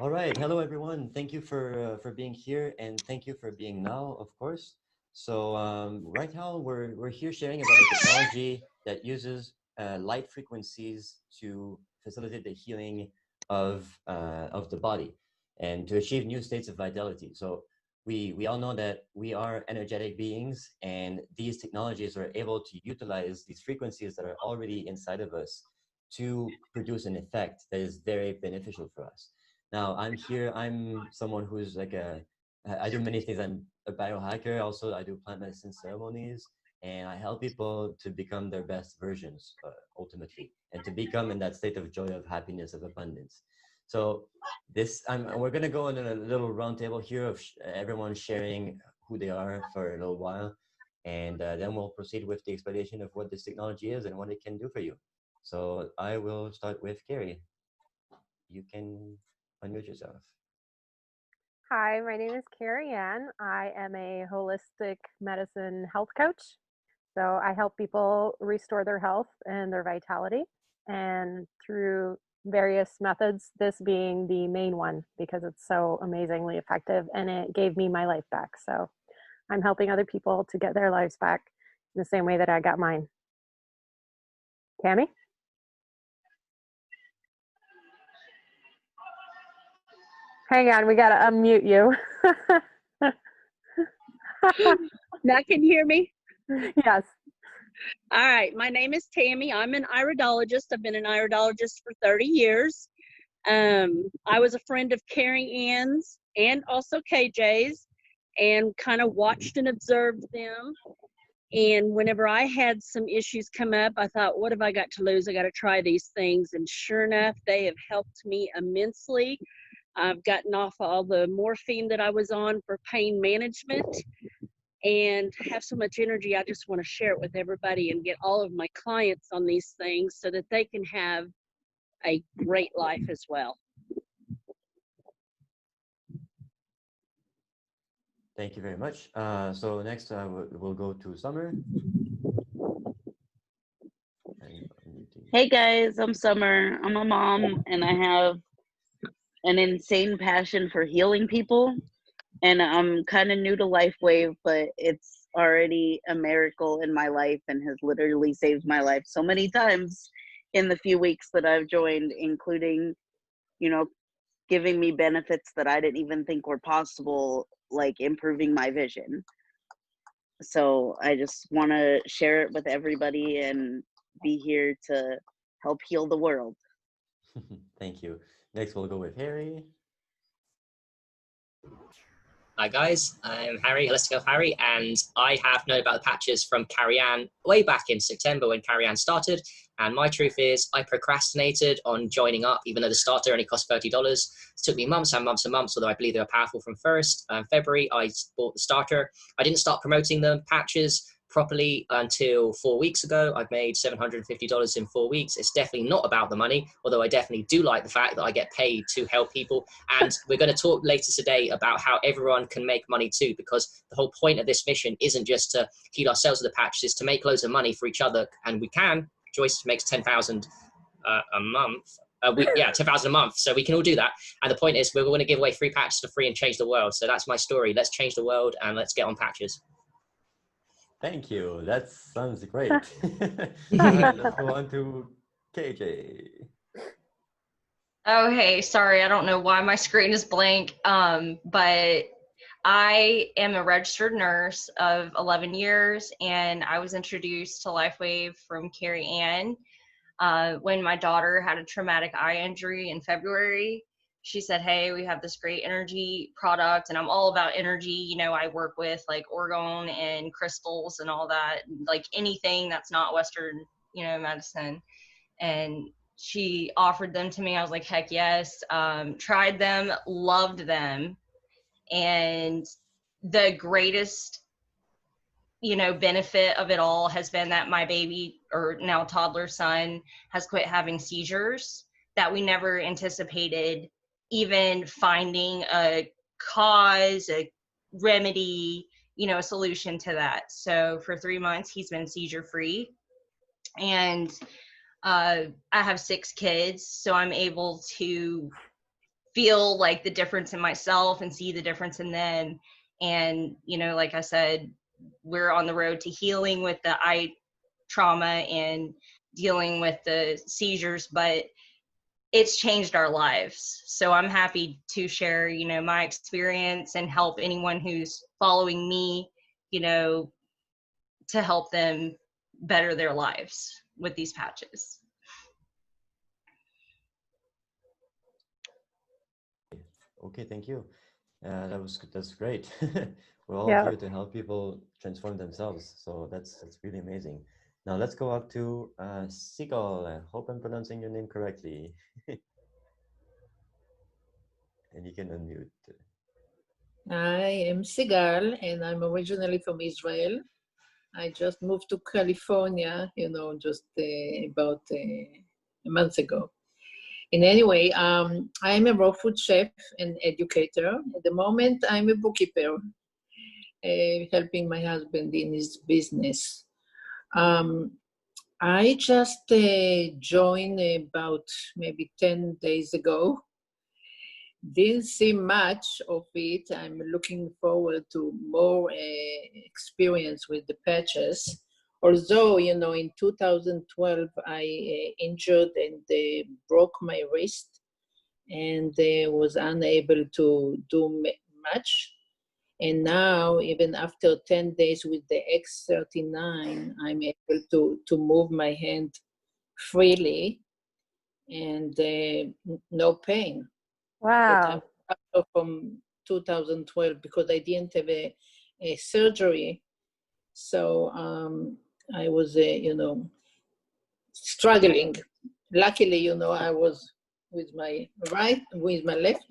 All right. Hello, everyone. Thank you for being here, and thank you for being now, of course. So right now we're here sharing about a technology that uses light frequencies to facilitate the healing of the body and to achieve new states of vitality. So we all know that we are energetic beings, and these technologies are able to utilize these frequencies that are already inside of us to produce an effect that is very beneficial for us. Now I'm here. I'm someone who's like I do many things. I'm a biohacker. Also, I do plant medicine ceremonies, and I help people to become their best versions, ultimately, and to become in that state of joy, of happiness, of abundance. So we're gonna go in a little round table here of everyone sharing who they are for a little while, and then we'll proceed with the explanation of what this technology is and what it can do for you. So I will start with Carrie. You can unmute yourself. Hi, my name is Carrie Ann. I am a holistic medicine health coach. So I help people restore their health and their vitality, and through various methods, this being the main one because it's so amazingly effective and it gave me my life back. So I'm helping other people to get their lives back in the same way that I got mine. Tammy? Hang on, we got to unmute you. Now can you hear me? Yes. All right. My name is Tammy. I'm an iridologist. I've been an iridologist for 30 years. I was a friend of Carrie Ann's and also KJ's and kind of watched and observed them. And whenever I had some issues come up, I thought, what have I got to lose? I got to try these things. And sure enough, they have helped me immensely. I've gotten off all the morphine that I was on for pain management and have so much energy. I just want to share it with everybody and get all of my clients on these things so that they can have a great life as well. Thank you very much. So next we'll go to Summer. Hey guys, I'm Summer. I'm a mom and I have an insane passion for healing people. And I'm kind of new to Lifewave, but it's already a miracle in my life and has literally saved my life so many times in the few weeks that I've joined, including, giving me benefits that I didn't even think were possible, like improving my vision. So I just want to share it with everybody and be here to help heal the world. Thank you. Next we'll go with Harry. Hi guys, I'm Harry, Holistic Harry, and I have known about the patches from Carrie Ann way back in September when Carrie Ann started. And my truth is, I procrastinated on joining up, even though the starter only cost $30. It took me months and months and months, although I believe they were powerful from first. February, I bought the starter. I didn't start promoting the patches properly until 4 weeks ago. I've made $750 in 4 weeks. It's definitely not about the money, although I definitely do like the fact that I get paid to help people. And we're going to talk later today about how everyone can make money too, because the whole point of this mission isn't just to heal ourselves with the patches, it's to make loads of money for each other. And we can. Joyce makes 10,000 a month. 10,000 a month. So we can all do that. And the point is, we're going to give away free patches for free and change the world. So that's my story. Let's change the world and let's get on patches. Thank you. That sounds great. Let's go on to KJ. Oh, hey, sorry. I don't know why my screen is blank. But I am a registered nurse of 11 years, and I was introduced to Lifewave from Carrie Ann when my daughter had a traumatic eye injury in February. She said, hey, we have this great energy product, and I'm all about energy. I work with like orgone and crystals and all that, like anything that's not Western, medicine. And she offered them to me. I was like, heck yes. Tried them, loved them. And the greatest, benefit of it all has been that my baby, or now toddler son, has quit having seizures that we never anticipated even finding a cause, a remedy, a solution to that. So for 3 months, he's been seizure free. And I have 6 kids, so I'm able to feel like the difference in myself and see the difference in them. And, you know, like I said, we're on the road to healing with the eye trauma and dealing with the seizures, but it's changed our lives. So I'm happy to share, you know, my experience and help anyone who's following me, you know, to help them better their lives with these patches. Okay, thank you. That's great. We're all Yeah. here to help people transform themselves, so that's really amazing. Now let's go up to Sigal. I hope I'm pronouncing your name correctly. And you can unmute. I am Sigal, and I'm originally from Israel. I just moved to California, you know, just about a month ago. And anyway, I am a raw food chef and educator. At the moment, I'm a bookkeeper, helping my husband in his business. I just joined about maybe 10 days ago. Didn't see much of it. I'm looking forward to more experience with the patches. Although, you know, in 2012, I injured and broke my wrist and was unable to do much. And now, even after 10 days with the X39, I'm able to move my hand freely and no pain. Wow. But from 2012 because I didn't have a surgery. So I was, you know, struggling. Luckily, you know, I was with my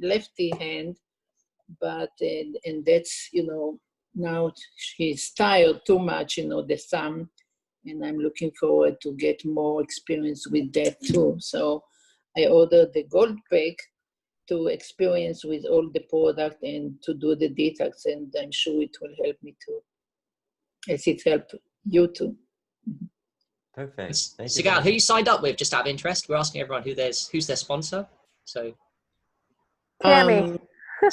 lefty hand, but and that's, you know, now she's tired too much, you know, the thumb, and I'm looking forward to get more experience with that too. So I ordered the gold pack to experience with all the product and to do the detox, and I'm sure it will help me too, as it helped you too. Perfect. Thank you. Sigal, who you signed up with, just out of interest? We're asking everyone who's their sponsor. So Tammy.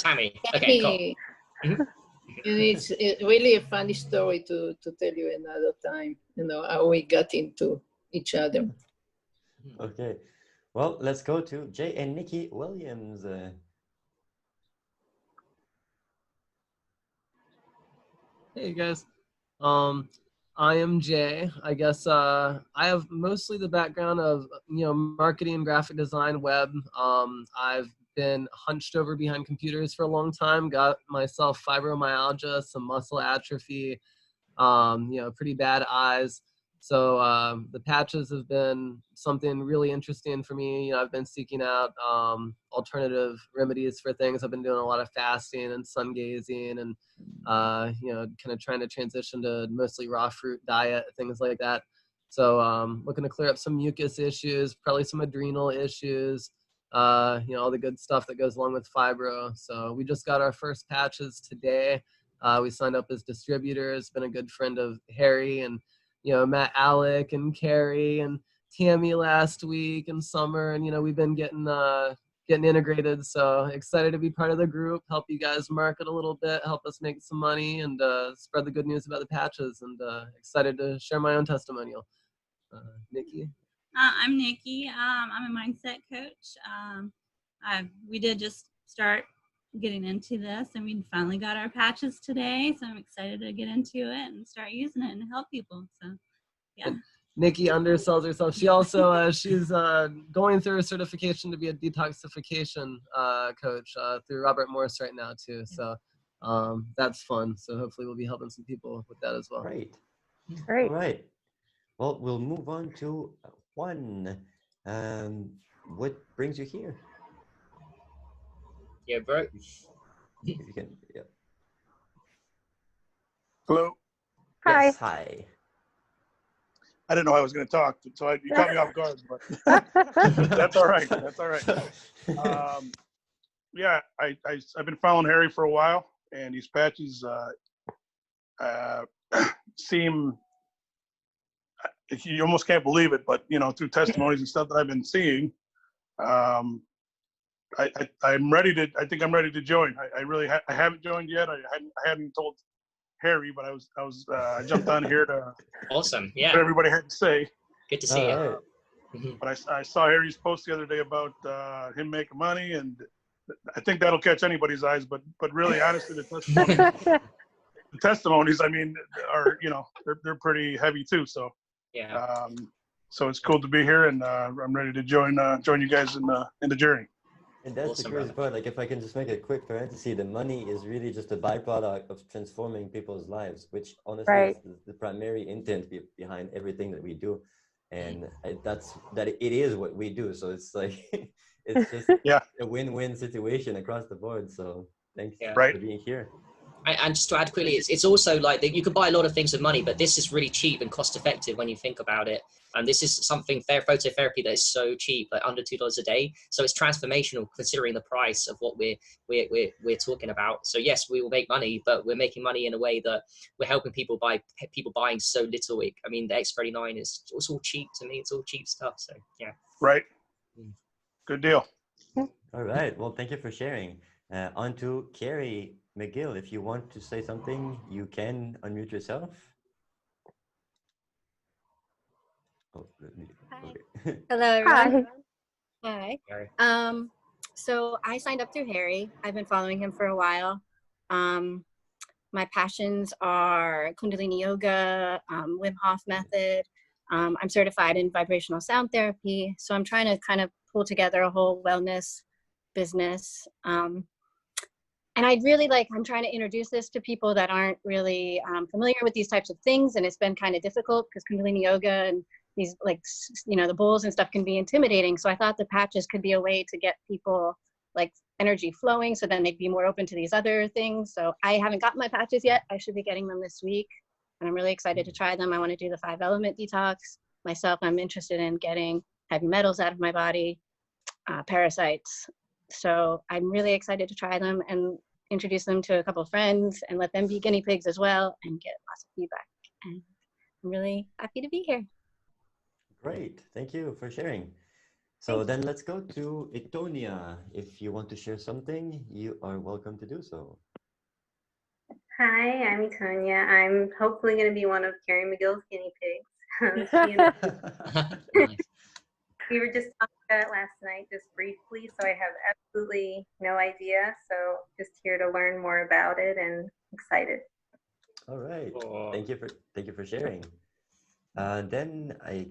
Tammy. Okay, cool. And it's really a funny story to tell you another time, you know, how we got into each other. Okay. Well, let's go to Jay and Nikki Williams. Hey guys, I am Jay. I guess I have mostly the background of, you know, marketing and graphic design, web. I've been hunched over behind computers for a long time. Got myself fibromyalgia, some muscle atrophy, you know, pretty bad eyes. So the patches have been something really interesting for me. You know, I've been seeking out alternative remedies for things. I've been doing a lot of fasting and sun gazing and, you know, kind of trying to transition to mostly raw fruit diet, things like that. So looking to clear up some mucus issues, probably some adrenal issues, you know, all the good stuff that goes along with fibro. So we just got our first patches today. We signed up as distributors, been a good friend of Harry and, you know, met Alec and Carrie and Tammy last week and Summer. And, you know, we've been getting integrated. So excited to be part of the group, help you guys market a little bit, help us make some money and spread the good news about the patches, and excited to share my own testimonial. Nikki? I'm Nikki. I'm a mindset coach. We did just start getting into this, and we finally got our patches today, so I'm excited to get into it and start using it and help people. So yeah. Nikki undersells herself. She also she's going through a certification to be a detoxification coach through Robert Morris right now too. So that's fun. So hopefully we'll be helping some people with that as well. Great. Great. All right. Well, we'll move on to Juan. What brings you here? Yeah, bro. If you can, yeah. Hello. Hi. Yes, hi. I didn't know I was going to talk, so you caught me off guard, but that's all right. That's all right. Yeah, I've been following Harry for a while, and these patches seem, you almost can't believe it, but, you know, through testimonies and stuff that I've been seeing, I'm ready to. I think I'm ready to join. I really I haven't joined yet. I hadn't told Harry, but I jumped on here to Awesome. what Yeah. everybody had to say. Good to see All you. right. But I saw Harry's post the other day about him making money, and I think that'll catch anybody's eyes. But really, honestly, the testimonies, I mean, are they're pretty heavy too. So Yeah. so it's cool to be here, and I'm ready to join you guys in the journey. And that's Awesome, the crazy brother. part. Like, if I can just make a quick parenthesis, the money is really just a byproduct of transforming people's lives, which honestly Right. is the primary intent behind everything that we do. And it is what we do. So it's like, it's just Yeah. a win-win situation across the board. So thanks Yeah. Right. for being here. And just to add quickly, it's also like you can buy a lot of things with money, but this is really cheap and cost effective when you think about it. And this is something phototherapy that is so cheap, like under $2 a day. So it's transformational considering the price of what we're talking about. So yes, we will make money, but we're making money in a way that we're helping people buying so little. I mean, the X39 it's all cheap to me. It's all cheap stuff. So yeah. Right. Good deal. All right. Well, thank you for sharing. On to Carrie McGill. If you want to say something, you can unmute yourself. Oh, okay. Hello, everyone. Hi. Hi. So I signed up through Harry. I've been following him for a while. My passions are Kundalini yoga, Wim Hof method. I'm certified in vibrational sound therapy. So I'm trying to kind of pull together a whole wellness business. And I'm trying to introduce this to people that aren't really familiar with these types of things. And it's been kind of difficult because Kundalini yoga and these the bowls and stuff can be intimidating. So I thought the patches could be a way to get people like energy flowing, so then they'd be more open to these other things. So I haven't gotten my patches yet. I should be getting them this week. And I'm really excited to try them. I want to do the 5-element detox myself. I'm interested in getting heavy metals out of my body, parasites. So I'm really excited to try them and introduce them to a couple of friends and let them be guinea pigs as well and get lots of feedback. And I'm really happy to be here. Great. Thank you for sharing. So then let's go to Itonia. If you want to share something, you are welcome to do so. Hi, I'm Itonia. I'm hopefully going to be one of Carrie McGill's guinea pigs. We were just talking about it last night, just briefly, so I have absolutely no idea. So just here to learn more about it and excited. All right. Thank you for sharing. Then I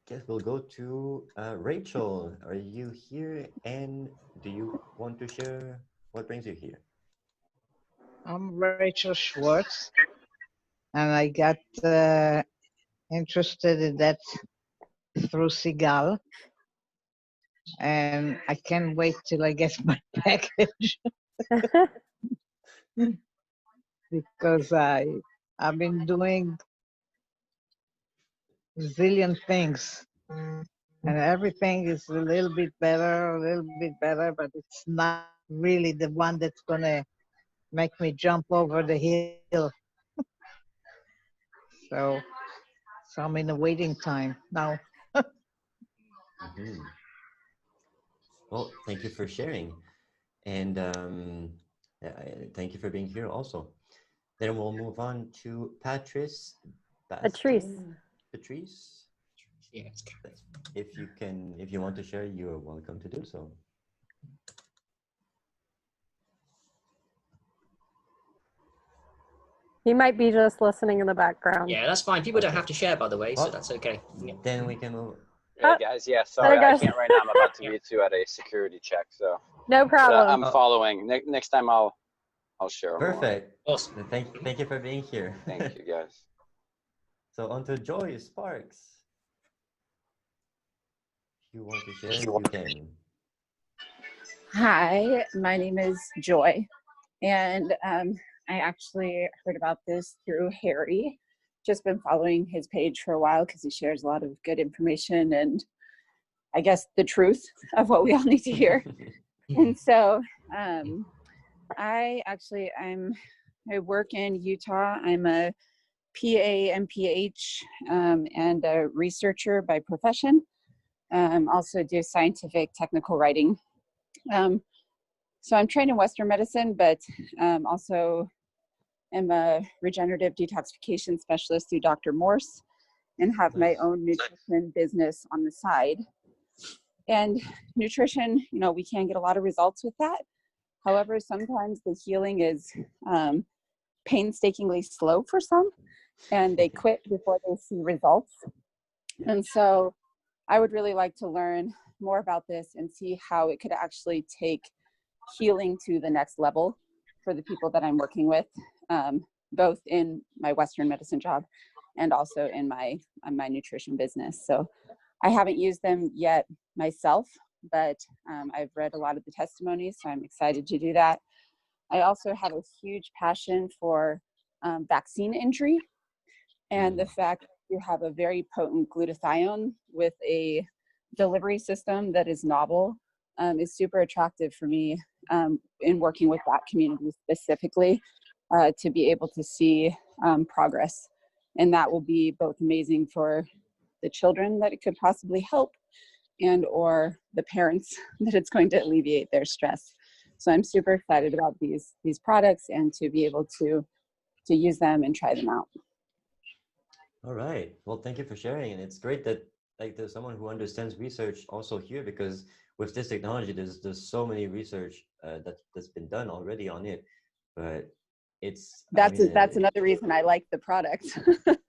guess we'll go to Rachel. Are you here? And do you want to share what brings you here? I'm Rachel Schwartz, and I got interested in that through Sigal, and I can't wait till I get my package because I've been doing a zillion things, and everything is a little bit better, but it's not really the one that's gonna make me jump over the hill. So I'm in a waiting time now. Well, thank you for sharing. And thank you for being here also. Then we'll move on to Patrice. Patrice? Yes. If you want to share, you are welcome to do so. He might be just listening in the background. Yeah, that's fine. People don't have to share, by the way, so that's okay. Yeah. Then we can move. Hey guys, yeah, sorry, I can't right now. I'm about to meet you at a security check, so no problem. I'm following. Next time I'll share. Perfect. Awesome. Thank you for being here. Thank you, guys. So on to Joy Sparks. If you want to share, you can. Hi, my name is Joy, and I actually heard about this through Harry. Just been following his page for a while because he shares a lot of good information and I guess the truth of what we all need to hear. And so I work in Utah. I'm a PA, MPH, and a researcher by profession. Also do scientific technical writing. So I'm trained in Western medicine, but also am a regenerative detoxification specialist through Dr. Morse, and have my own nutrition business on the side. And nutrition, you know, we can get a lot of results with that. However, sometimes the healing is painstakingly slow for some, and they quit before they see results. And so I would really like to learn more about this and see how it could actually take healing to the next level for the people that I'm working with, both in my Western medicine job and also in my nutrition business. So I haven't used them yet myself, but I've read a lot of the testimonies, so I'm excited to do that. I also have a huge passion for vaccine injury, and the fact that you have a very potent glutathione with a delivery system that is novel is super attractive for me in working with that community specifically, to be able to see progress. And that will be both amazing for the children that it could possibly help, and or the parents that it's going to alleviate their stress. So I'm super excited about these products and to be able to use them and try them out. All right. Well, thank you for sharing. And it's great that like there's someone who understands research also here, because with this technology, there's so many research that's been done already on it. But that's another reason I like the product.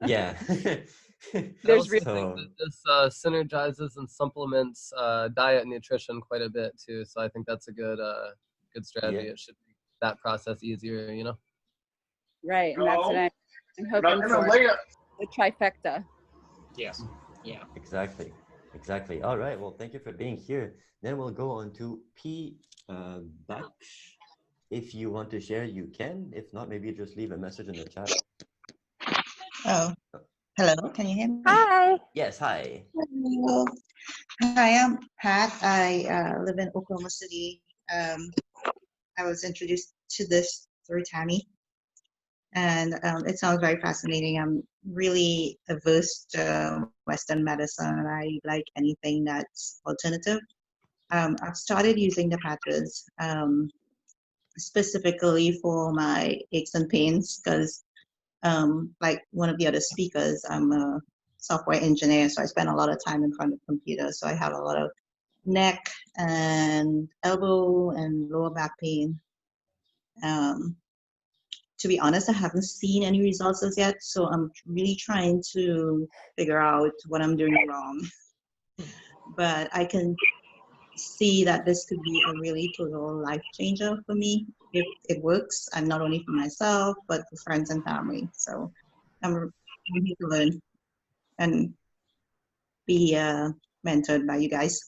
Yeah. There's I think that this synergizes and supplements diet and nutrition quite a bit too. So I think that's a good strategy. Yeah. It should make that process easier, you know. Right, and that's what I'm hoping for. The trifecta. Yes. Yeah. Exactly. All right. Well, thank you for being here. Then we'll go on to P. Baksh. If you want to share, you can. If not, maybe just leave a message in the chat. Oh, hello. Can you hear me? Hi. Yes. Hi. Hello. Hi, I'm Pat. I live in Oklahoma City. I was introduced to this through Tammy, and it sounds very fascinating. I'm really averse to Western medicine. I like anything that's alternative. I've started using the patches specifically for my aches and pains because, like one of the other speakers, I'm a software engineer, so I spend a lot of time in front of computers. So I have a lot of neck and elbow and lower back pain. To be honest, I haven't seen any results as yet, so I'm really trying to figure out what I'm doing wrong. But I can see that this could be a really total life changer for me if it works, and not only for myself, but for friends and family. So I'm here to learn and be mentored by you guys.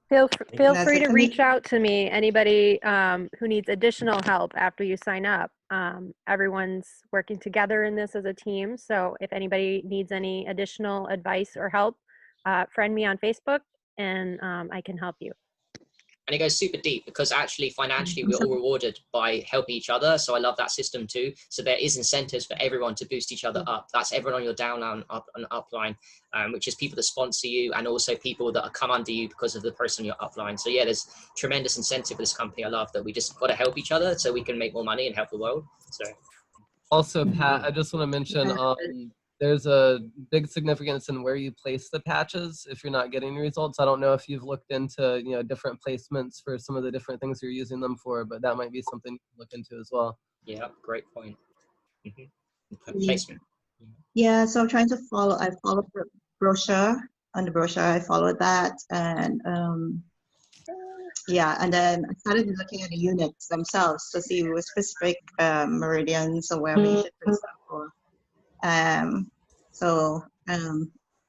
Feel That's free it to for me. reach out to me, anybody who needs additional help after you sign up. Everyone's working together in this as a team. So if anybody needs any additional advice or help, friend me on Facebook and I can help you. And it goes super deep because actually financially we're all rewarded by helping each other. So I love that system too. So there is incentives for everyone to boost each other up. That's everyone on your downline and upline, which is people that sponsor you and also people that come under you because of the person on your upline. So yeah, there's tremendous incentive for this company. I love that we just got to help each other so we can make more money and help the world. So Also, Pat, I just want to mention there's a big significance in where you place the patches if you're not getting results. I don't know if you've looked into different placements for some of the different things you're using them for, but that might be something you can look into as well. Yeah, great point. Placement. Yeah, so I'm trying to follow. I followed the brochure. On the brochure, I followed that, and yeah, and then I started looking at the units themselves to see what specific meridians or wherever you should place them for. So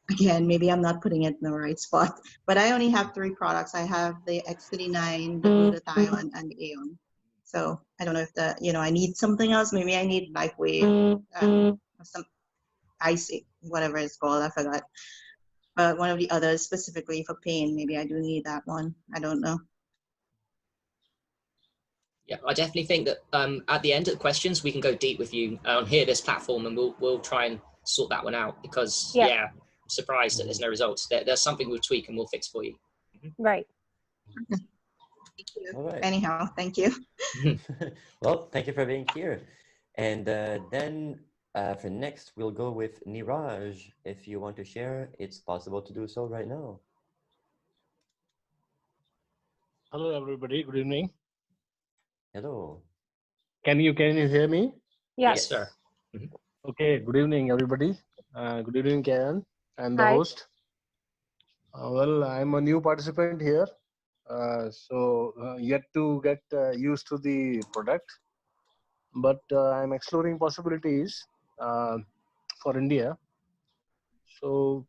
again, maybe I'm not putting it in the right spot, but I only have 3 products. I have the X39, the glutathione, and the Aeon. So I don't know if I need something else. Maybe I need Lifewave, some icy, whatever it's called, I forgot. But one of the others specifically for pain, maybe I do need that one. I don't know. Yeah, I definitely think that at the end of the questions, we can go deep with you on here, this platform, and we'll try and sort that one out because, I'm surprised that there's no results. There's something we'll tweak and we'll fix for you. Right. All right. Anyhow, thank you. Well, thank you for being here. And then for next, we'll go with Niraj. If you want to share, it's possible to do so right now. Hello, everybody. Good evening. Hello. Can you hear me? Yes. sir. Okay. Good evening, everybody. Good evening, Karen, and the Hi. host. Well, I'm a new participant here, so yet to get used to the product, but I'm exploring possibilities for India. So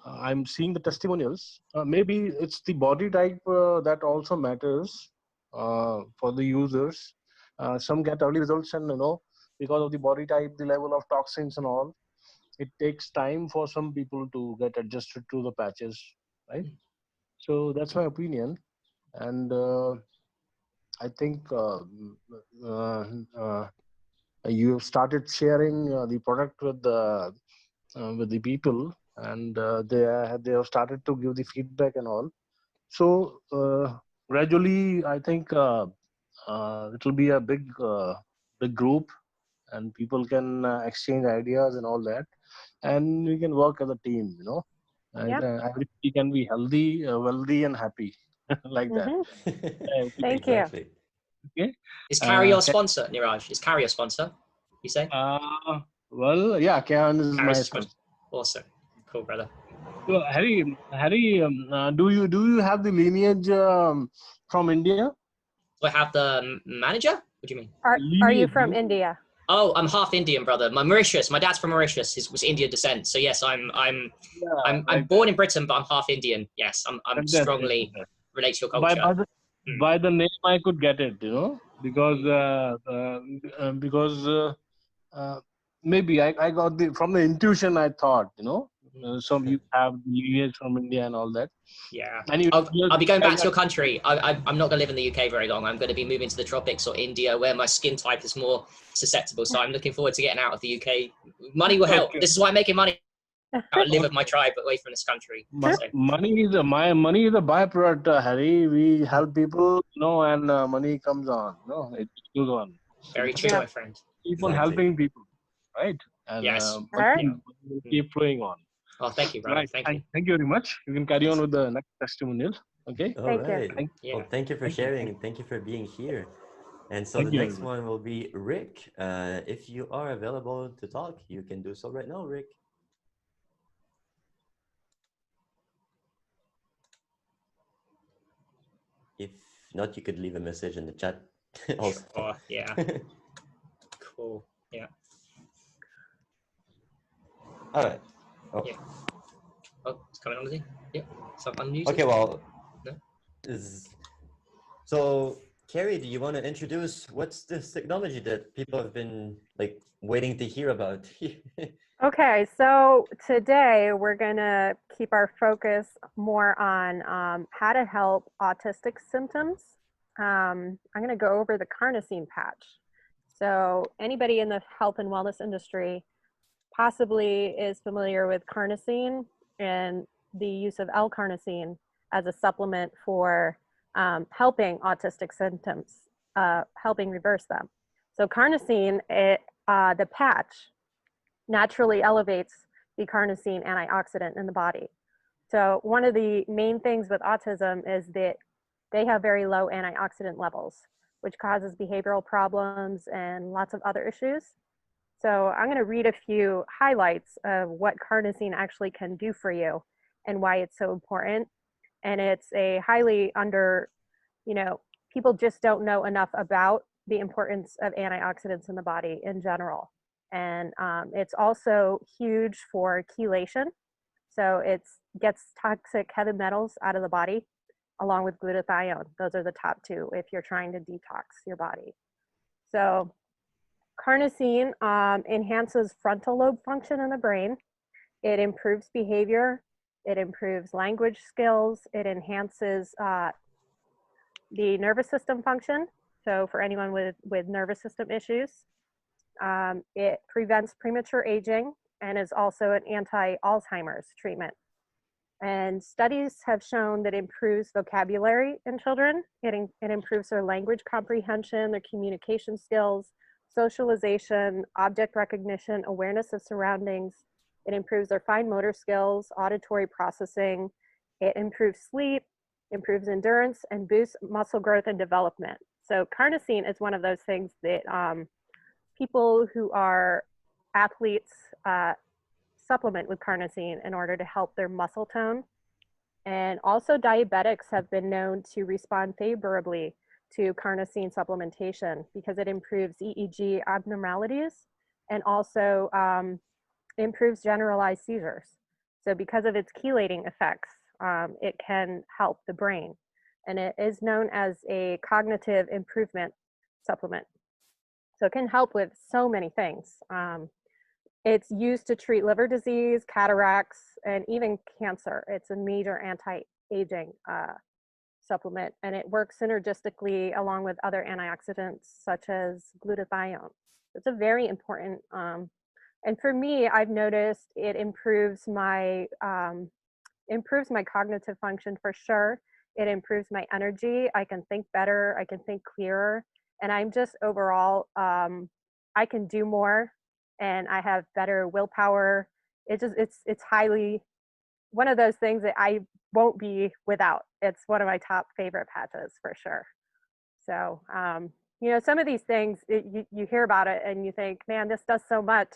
I'm seeing the testimonials. Maybe it's the body type that also matters for the users. Some get early results, and because of the body type, the level of toxins and all, it takes time for some people to get adjusted to the patches, right? So that's my opinion, and I think uh, uh, you have started sharing the product with the people, and they have started to give the feedback and all. So gradually, I think it will be a big group, and people can exchange ideas and all that, and we can work as a team. And Yep. everybody can be healthy, wealthy, and happy, like that. Thank you. Exactly. Okay. Is Carrie your sponsor, Niraj? Is Carrie your sponsor? You say? Well, yeah, Karen is my Carrie's sponsor. awesome. Cool, brother. So Harry, do you have the lineage from India? Do I have the manager? What do you mean? Are you from India? Oh, I'm half Indian, brother. My dad's from Mauritius. He was Indian descent. So yes, I'm born in Britain, but I'm half Indian. Yes, I'm Fantastic. strongly relate to your culture. By the name, I could get it, because maybe I got from the intuition. I thought, some you have lineage from India and all that. Yeah, And I'll be going back to your country. I'm not going to live in the UK very long. I'm going to be moving to the tropics or India, where my skin type is more susceptible. So I'm looking forward to getting out of the UK. Money will help. Okay. This is why I'm making money. I live with my tribe away from this country. Money is a byproduct, Harry. We help people, and money comes on. It goes on. Very true, my friend. Keep on helping people, right? And yes. money will keep flowing on. Oh, thank you, brother. Right. Thank you. Thank you very much. You can carry on with the next testimonial. Okay. All right. Yeah. Well, thank you for sharing and thank you for being here. And so the next one will be Rick. If you are available to talk, you can do so right now, Rick. If not, you could leave a message in the chat also. Oh, yeah. Cool. Yeah. All right. Oh. Yeah. Oh, it's coming on, is he? Yeah. So unmuted. Okay, well, no? So Carrie, do you want to introduce what's this technology that people have been waiting to hear about? Okay, so today we're going to keep our focus more on how to help autistic symptoms. I'm going to go over the carnosine patch. So anybody in the health and wellness industry possibly is familiar with carnosine and the use of L-carnosine as a supplement for helping autistic symptoms, helping reverse them. So carnosine, the patch, naturally elevates the carnosine antioxidant in the body. So one of the main things with autism is that they have very low antioxidant levels, which causes behavioral problems and lots of other issues. So I'm going to read a few highlights of what carnosine actually can do for you and why it's so important. And it's a highly people just don't know enough about the importance of antioxidants in the body in general. And it's also huge for chelation. So it gets toxic heavy metals out of the body, along with glutathione. Those are the top two if you're trying to detox your body. So carnosine enhances frontal lobe function in the brain. It improves behavior. It improves language skills. It enhances the nervous system function. So for anyone with nervous system issues, it prevents premature aging and is also an anti-Alzheimer's treatment. And studies have shown that it improves vocabulary in children. It improves their language comprehension, their communication skills, socialization, object recognition, awareness of surroundings. It improves their fine motor skills, auditory processing. It improves sleep, improves endurance, and boosts muscle growth and development. So carnosine is one of those things that people who are athletes supplement with carnosine in order to help their muscle tone. And also diabetics have been known to respond favorably to carnosine supplementation because it improves EEG abnormalities and also improves generalized seizures. So because of its chelating effects, it can help the brain. And it is known as a cognitive improvement supplement. So it can help with so many things. It's used to treat liver disease, cataracts, and even cancer. It's a major anti-aging supplement, and it works synergistically along with other antioxidants such as glutathione. It's a very important, and for me, I've noticed it improves my cognitive function for sure. It improves my energy. I can think better. I can think clearer, and I'm just overall, I can do more. And I have better willpower. It's highly one of those things that I won't be without. It's one of my top favorite patches for sure. So, some of these things you hear about it and you think, man, this does so much,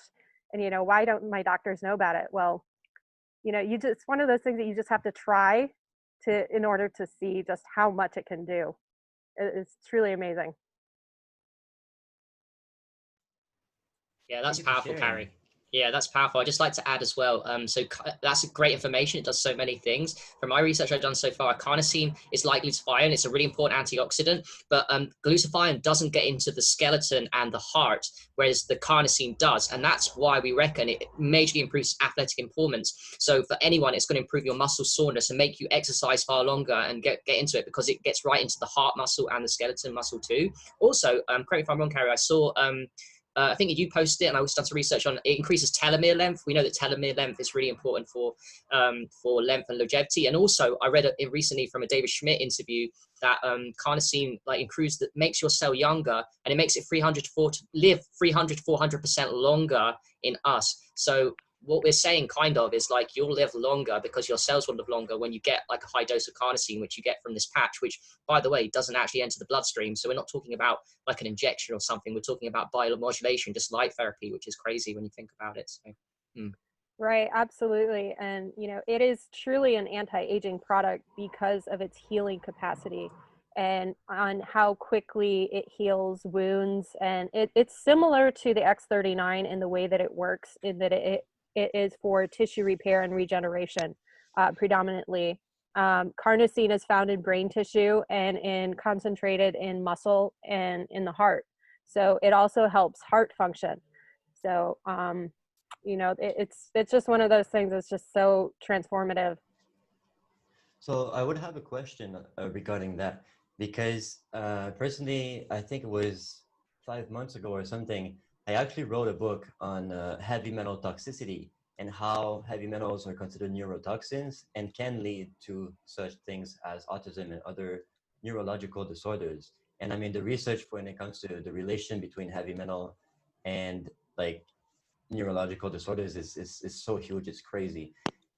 and why don't my doctors know about it? Well, it's one of those things that you just have to try in order to see just how much it can do. It's truly amazing. Yeah, that's powerful, Carrie. Yeah, that's powerful. I'd just like to add as well. So that's great information. It does so many things. From my research I've done so far, carnosine is like glutathione. It's a really important antioxidant, but glutathione doesn't get into the skeleton and the heart, whereas the carnosine does. And that's why we reckon it majorly improves athletic performance. So for anyone, it's going to improve your muscle soreness and make you exercise far longer and get into it because it gets right into the heart muscle and the skeleton muscle too. Also, correct me if I'm wrong, Carrie, I saw I think you posted it, and I also done some research on it increases telomere length. We know that telomere length is really important for length and longevity. And also, I read it recently from a David Schmidt interview that carnosine makes your cell younger, and it makes it 300 to 400% longer in us. So what we're saying kind of is like you'll live longer because your cells will live longer when you get like a high dose of carnosine, which you get from this patch, which by the way doesn't actually enter the bloodstream. So we're not talking about like an injection or something. We're talking about biomodulation, just light therapy, which is crazy when you think about it. So, Right, absolutely. And it is truly an anti-aging product because of its healing capacity and on how quickly it heals wounds. And it's similar to the X39 in the way that it works, in that it is for tissue repair and regeneration predominantly. Carnosine is found in brain tissue and concentrated in muscle and in the heart. So it also helps heart function. So, it's just one of those things that's just so transformative. So I would have a question regarding that because personally, I think it was 5 months ago or something, I actually wrote a book on heavy metal toxicity and how heavy metals are considered neurotoxins and can lead to such things as autism and other neurological disorders. And I mean, the research when it comes to the relation between heavy metal and like neurological disorders is so huge, it's crazy.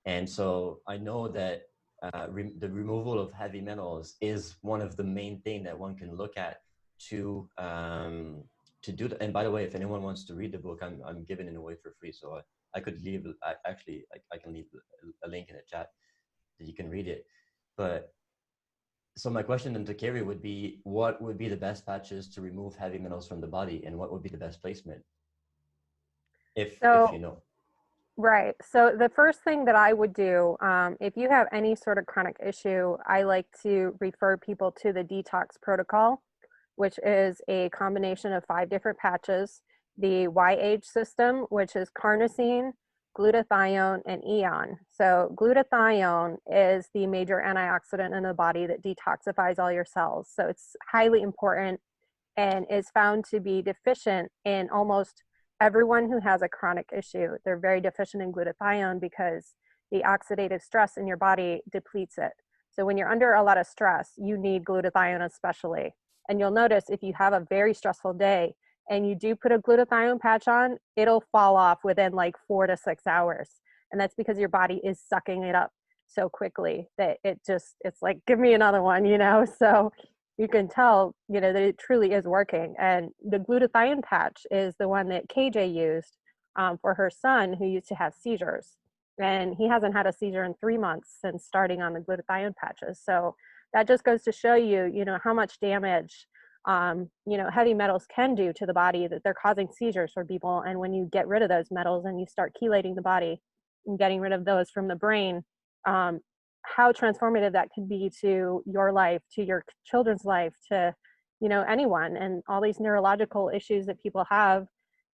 And so I know that the removal of heavy metals is one of the main thing that one can look at to do that. And by the way, if anyone wants to read the book, I'm giving it away for free. So I could leave, I can leave a link in the chat that you can read it. But so my question then to Carrie would be, what would be the best patches to remove heavy metals from the body, and what would be the best placement? If you know. Right. So the first thing that I would do, if you have any sort of chronic issue, I like to refer people to the detox protocol, which is a combination of 5 different patches. The YH system, which is carnosine, glutathione, and eon. So glutathione is the major antioxidant in the body that detoxifies all your cells. So it's highly important and is found to be deficient in almost everyone who has a chronic issue. They're very deficient in glutathione because the oxidative stress in your body depletes it. So when you're under a lot of stress, you need glutathione especially. And you'll notice if you have a very stressful day and you do put a glutathione patch on, it'll fall off within like 4 to 6 hours. And that's because your body is sucking it up so quickly that it's like, give me another one, you know? So you can tell, you know, that it truly is working. And the glutathione patch is the one that KJ used for her son who used to have seizures. And he hasn't had a seizure in 3 months since starting on the glutathione patches. So that just goes to show you, you know, how much damage, you know, heavy metals can do to the body, that they're causing seizures for people. And when you get rid of those metals and you start chelating the body and getting rid of those from the brain, how transformative that could be to your life, to your children's life, to, you know, anyone. And all these neurological issues that people have,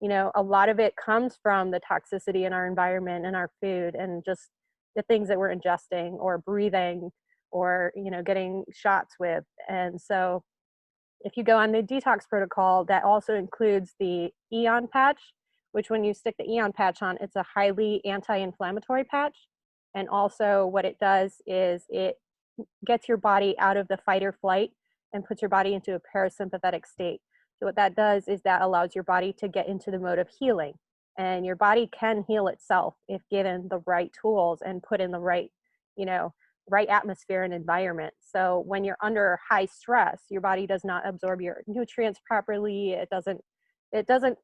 you know, a lot of it comes from the toxicity in our environment and our food and just the things that we're ingesting or breathing or, you know, getting shots with. And so if you go on the detox protocol, that also includes the Eon patch, which when you stick the Eon patch on, it's a highly anti-inflammatory patch. And also what it does is it gets your body out of the fight or flight and puts your body into a parasympathetic state. So what that does is that allows your body to get into the mode of healing. And your body can heal itself if given the right tools and put in the right, you know, right atmosphere and environment. So when you're under high stress, your body does not absorb your nutrients properly. It doesn't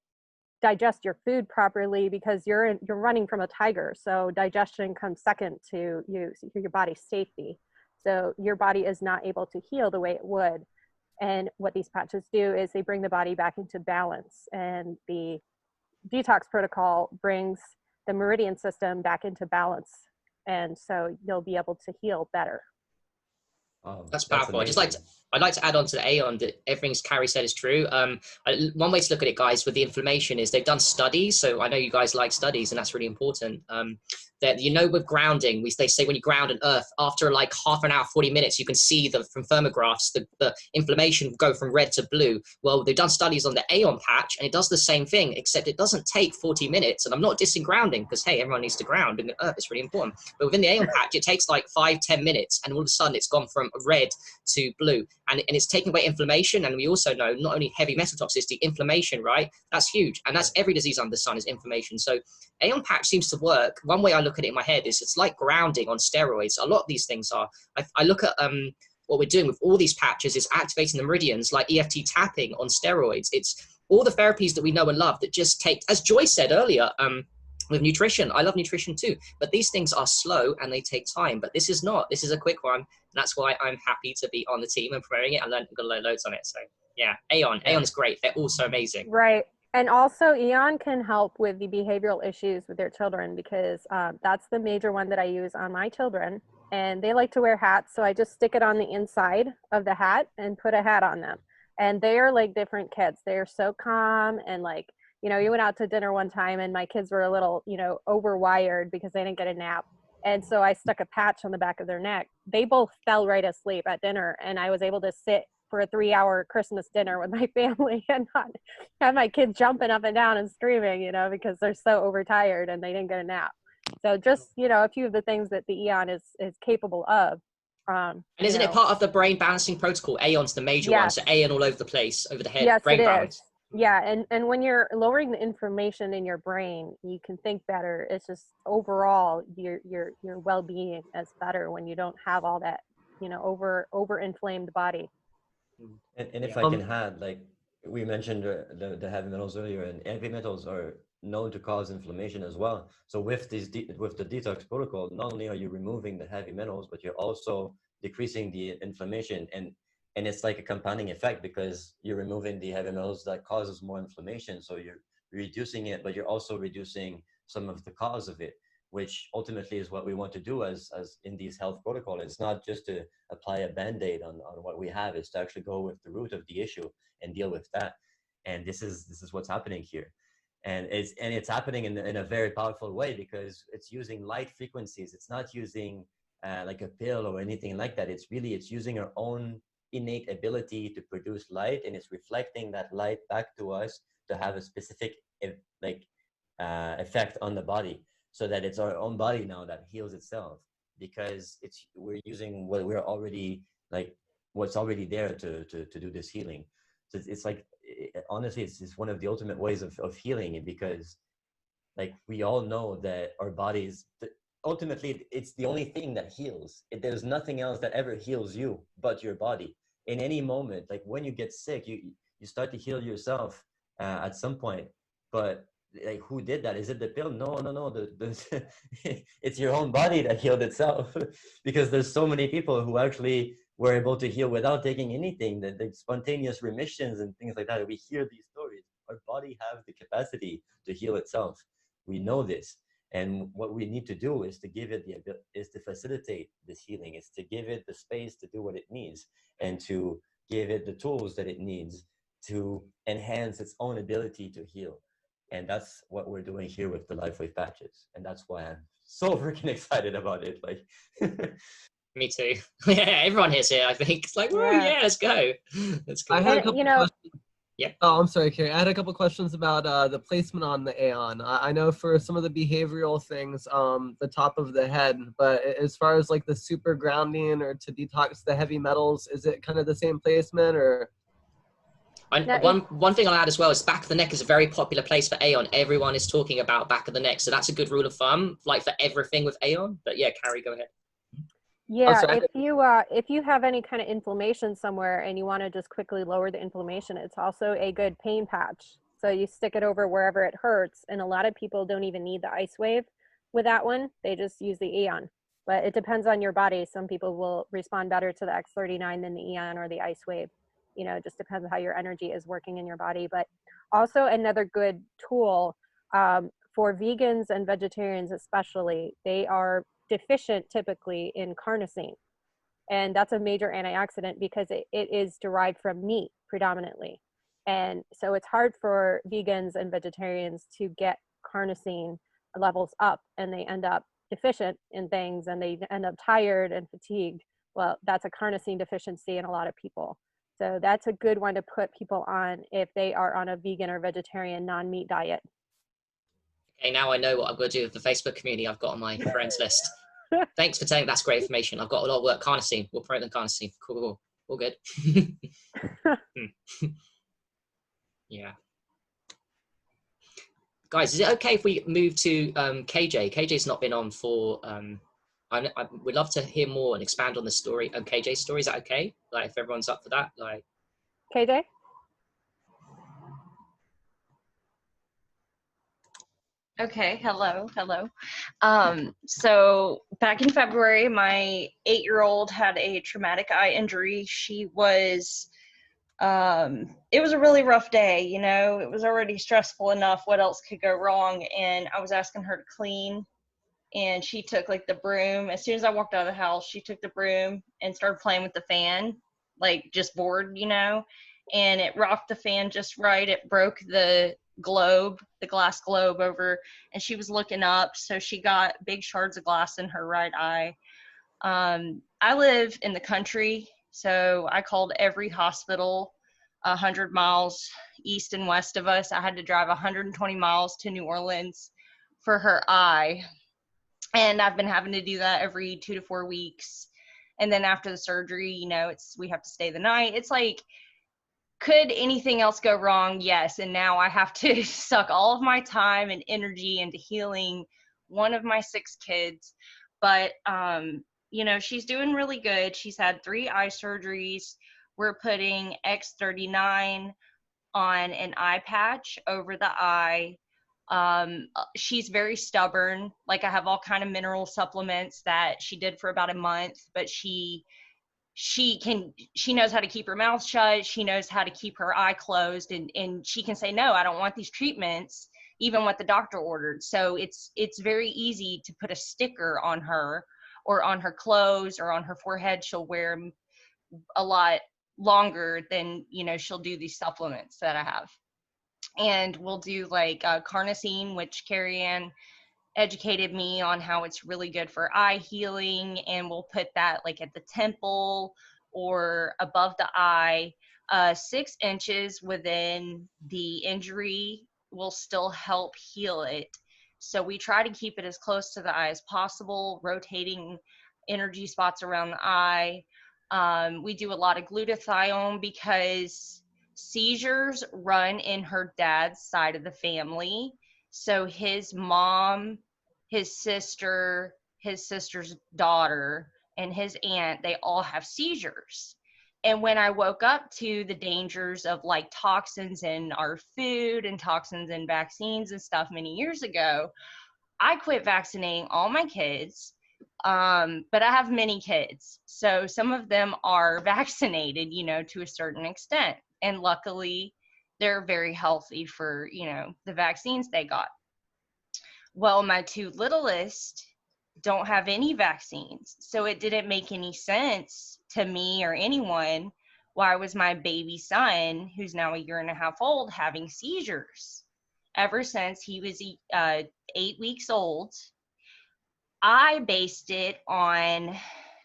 digest your food properly because you're running from a tiger. So digestion comes second to your body's safety. So your body is not able to heal the way it would. And what these patches do is they bring the body back into balance. And the detox protocol brings the meridian system back into balance. And so you'll be able to heal better. That's powerful. I'd like to add on to the Aeon that everything Carrie said is true. One way to look at it, guys, with the inflammation is they've done studies. So I know you guys like studies, and that's really important. That, you know, with grounding, they say when you ground an earth, after like half an hour, 40 minutes, you can see from thermographs, the inflammation go from red to blue. Well, they've done studies on the Aeon patch, and it does the same thing, except it doesn't take 40 minutes. And I'm not dissing grounding because, hey, everyone needs to ground in the earth. It's really important. But within the Aeon patch, it takes like 5-10 minutes, and all of a sudden it's gone from red to blue. And it's taking away inflammation. And we also know not only heavy metal toxicity, inflammation, right? That's huge. And that's every disease under the sun is inflammation. So Aeon patch seems to work. One way I look at it in my head is it's like grounding on steroids. A lot of these things are. I look at what we're doing with all these patches is activating the meridians, like EFT tapping on steroids. It's all the therapies that we know and love that just take, as Joy said earlier, with nutrition. I love nutrition too, but these things are slow and they take time. But this is not. This is a quick one. And that's why I'm happy to be on the team and promoting it. I learned got a load of loads on it. So yeah, Aeon is great. They're all so amazing. Right. And also Eon can help with the behavioral issues with their children because that's the major one that I use on my children. And they like to wear hats. So I just stick it on the inside of the hat and put a hat on them. And they are like different kids. They're so calm and like, you know, you went out to dinner one time and my kids were a little, you know, overwired because they didn't get a nap. And so I stuck a patch on the back of their neck. They both fell right asleep at dinner. And I was able to sit for a 3-hour Christmas dinner with my family and not have my kids jumping up and down and screaming, you know, because they're so overtired and they didn't get a nap. So just, you know, a few of the things that the Eon is capable of. And isn't it part of the brain balancing protocol? Aeon's the major one. So Aeon all over the place, over the head, yes, brain it balance. Is. Yeah, and when you're lowering the inflammation in your brain, you can think better. It's just overall your well-being is better when you don't have all that, you know, over inflamed body. And if I can add, like we mentioned the heavy metals earlier, and heavy metals are known to cause inflammation as well. So with with the detox protocol, not only are you removing the heavy metals, but you're also decreasing the inflammation. And it's like a compounding effect because you're removing the heavy metals that causes more inflammation. So you're reducing it, but you're also reducing some of the cause of it, which ultimately is what we want to do as in these health protocols. It's not just to apply a Band-Aid on what we have, it's to actually go with the root of the issue and deal with that. And this is what's happening here. And it's happening in a very powerful way because it's using light frequencies. It's not using like a pill or anything like that. It's using our own innate ability to produce light, and it's reflecting that light back to us to have a specific effect on the body. so that it's our own body now that heals itself, because we're using what we're already like what's already there to do this healing. So it's like honestly it's one of the ultimate ways of healing it, because like we all know that our bodies ultimately it's the only thing that heals. There's nothing else that ever heals you but your body. In any moment, like when you get sick, you start to heal yourself at some point. But like, who did that? Is it the pill? No. It's your own body that healed itself. Because there's so many people who actually were able to heal without taking anything, the spontaneous remissions and things like that. We hear these stories. Our body has the capacity to heal itself. We know this. And what we need to do is to give it is to facilitate this healing. It's to give it the space to do what it needs, and to give it the tools that it needs to enhance its own ability to heal. And that's what we're doing here with the Lifewave patches. And that's why I'm so freaking excited about it. Like, me too. Yeah, everyone here's here, I think. It's like, whoa, yeah, let's go. Let's go. I had a couple questions. Yeah. Oh, I'm sorry, Carrie. I had a couple questions about the placement on the Aeon. I know for some of the behavioral things, the top of the head, but as far as like the super grounding or to detox the heavy metals, is it kind of the same placement or? One thing I'll add as well is back of the neck is a very popular place for Aeon. Everyone is talking about back of the neck, so that's a good rule of thumb, like for everything with Aeon. But yeah, Carrie, go ahead. Yeah, if you have any kind of inflammation somewhere and you want to just quickly lower the inflammation, it's also a good pain patch. So you stick it over wherever it hurts, and a lot of people don't even need the ice wave with that one. They just use the Aeon. But it depends on your body. Some people will respond better to the X39 than the Aeon or the ice wave. You know, it just depends on how your energy is working in your body. But also another good tool for vegans and vegetarians especially, they are deficient typically in carnosine, and that's a major antioxidant because it is derived from meat predominantly, and so it's hard for vegans and vegetarians to get carnosine levels up, and they end up deficient in things, and they end up tired and fatigued. Well, that's a carnosine deficiency in a lot of people, so that's a good one to put people on if they are on a vegan or vegetarian non-meat diet. Okay, now I know what I'm going to do with the Facebook community I've got on my friends list. Thanks for saying that's great information. I've got a lot of work. Carnosine. We'll promote the carnosine. Cool. All good. Yeah. Guys, is it okay if we move to KJ? KJ's not been on for... I would love to hear more and expand on the story, on KJ's story. Is that okay? Like, if everyone's up for that? Like, KJ? Okay, hello. So back in February, my 8-year-old had a traumatic eye injury. She was, it was a really rough day, you know, it was already stressful enough. What else could go wrong? And I was asking her to clean, and she took like the broom. As soon as I walked out of the house, she took the broom and started playing with the fan, like just bored, you know, and it rocked the fan just right. It broke the glass globe over, and she was looking up, so she got big shards of glass in her right eye. I live in the country, so I called every hospital 100 miles east and west of us. I had to drive 120 miles to New Orleans for her eye, and I've been having to do that every 2 to 4 weeks. And then after the surgery, you know, we have to stay the night. It's like, could anything else go wrong? Yes. And now I have to suck all of my time and energy into healing one of my 6 kids. But, you know, she's doing really good. She's had 3 eye surgeries. We're putting X39 on an eye patch over the eye. She's very stubborn. Like, I have all kind of mineral supplements that she did for about a month, but she knows how to keep her mouth shut. She knows how to keep her eye closed, and she can say, no, I don't want these treatments, even what the doctor ordered. So it's very easy to put a sticker on her, or on her clothes, or on her forehead. She'll wear a lot longer than, you know, she'll do these supplements that I have. And we'll do like carnosine, which Carrie Ann educated me on how it's really good for eye healing, and we'll put that like at the temple or above the eye. 6 inches within the injury will still help heal it. So we try to keep it as close to the eye as possible, rotating energy spots around the eye. We do a lot of glutathione because seizures run in her dad's side of the family. So his mom, his sister's daughter, and his aunt, they all have seizures. And when I woke up to the dangers of like toxins in our food and toxins in vaccines and stuff many years ago, I quit vaccinating all my kids. But I have many kids. So some of them are vaccinated, you know, to a certain extent. And luckily, they're very healthy for, you know, the vaccines they got. Well, my two littlest don't have any vaccines. So it didn't make any sense to me or anyone why was my baby son, who's now 1.5 years old, having seizures. Ever since he was 8 weeks old, I based it on,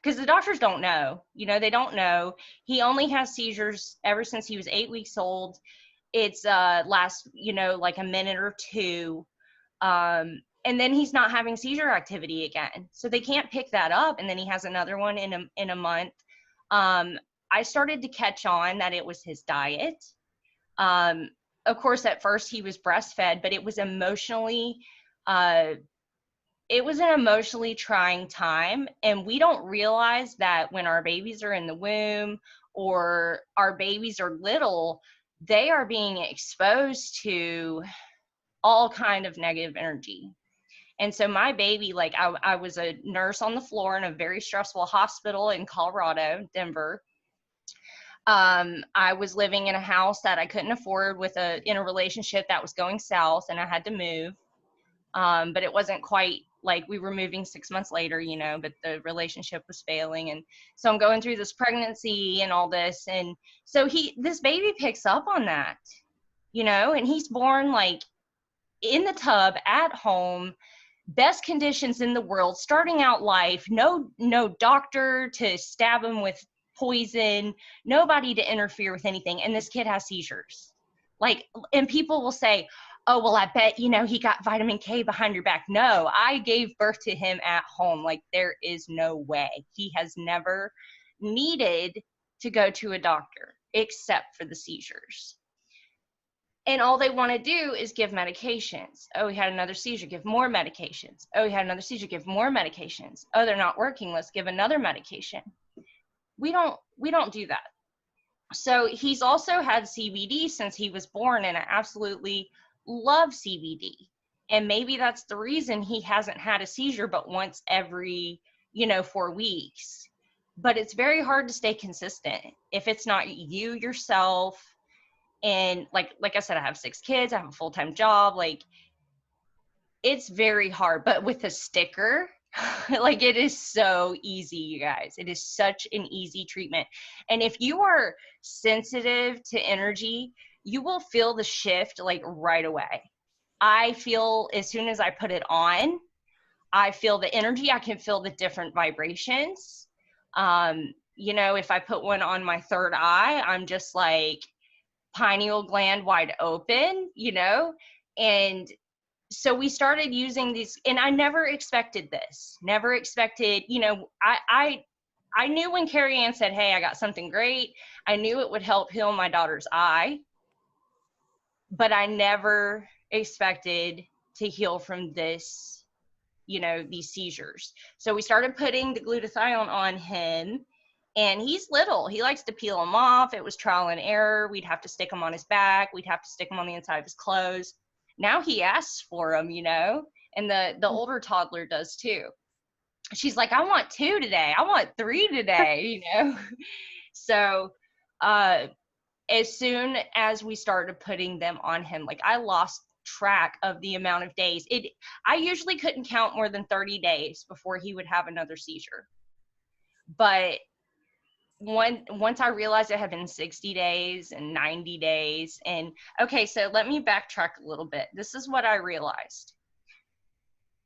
because the doctors don't know, you know, they don't know. He only has seizures ever since he was 8 weeks old. It's lasts, you know, like a minute or two. And then he's not having seizure activity again. So they can't pick that up. And then he has another one in a month. I started to catch on that it was his diet. Of course, at first he was breastfed, but it was it was an emotionally trying time. And we don't realize that when our babies are in the womb or our babies are little, they are being exposed to all kind of negative energy. And so my baby, like I was a nurse on the floor in a very stressful hospital in Colorado, Denver. I was living in a house that I couldn't afford in a relationship that was going south, and I had to move. But it wasn't quite like we were moving 6 months later, you know, but the relationship was failing. And so I'm going through this pregnancy and all this. And so this baby picks up on that, you know, and he's born like in the tub at home, best conditions in the world, starting out life, no doctor to stab him with poison, nobody to interfere with anything. And this kid has seizures. Like, and people will say, oh, well, I bet, you know, he got vitamin K behind your back. No, I gave birth to him at home. Like, there is no way. He has never needed to go to a doctor except for the seizures. And all they want to do is give medications. Oh, he had another seizure, give more medications. Oh, he had another seizure, give more medications. Oh, they're not working, let's give another medication. We don't do that. So he's also had CBD since he was born, and I absolutely love CBD. And maybe that's the reason he hasn't had a seizure but once every, 4 weeks. But it's very hard to stay consistent if it's not you yourself. And like I said, I have 6 kids, I have a full-time job. Like, it's very hard, but with a sticker, like, it is so easy, you guys. It is such an easy treatment. And if you are sensitive to energy, you will feel the shift like right away. I feel as soon as I put it on, I feel the energy. I can feel the different vibrations. If I put one on my third eye, I'm just like pineal gland wide open, and so we started using these, and I never expected this, I knew when Carrie Ann said, hey, I got something great, I knew it would help heal my daughter's eye, but I never expected to heal from this, these seizures. So we started putting the glutathione on him, and he's little. He likes to peel them off. It was trial and error. We'd have to stick them on his back. We'd have to stick them on the inside of his clothes. Now he asks for them, and the older toddler does too. She's like, I want 2 today. I want 3 today, So as soon as we started putting them on him, like, I lost track of the amount of days. I usually couldn't count more than 30 days before he would have another seizure. But once I realized it had been 60 days and 90 days, and okay, so let me backtrack a little bit. This is what I realized.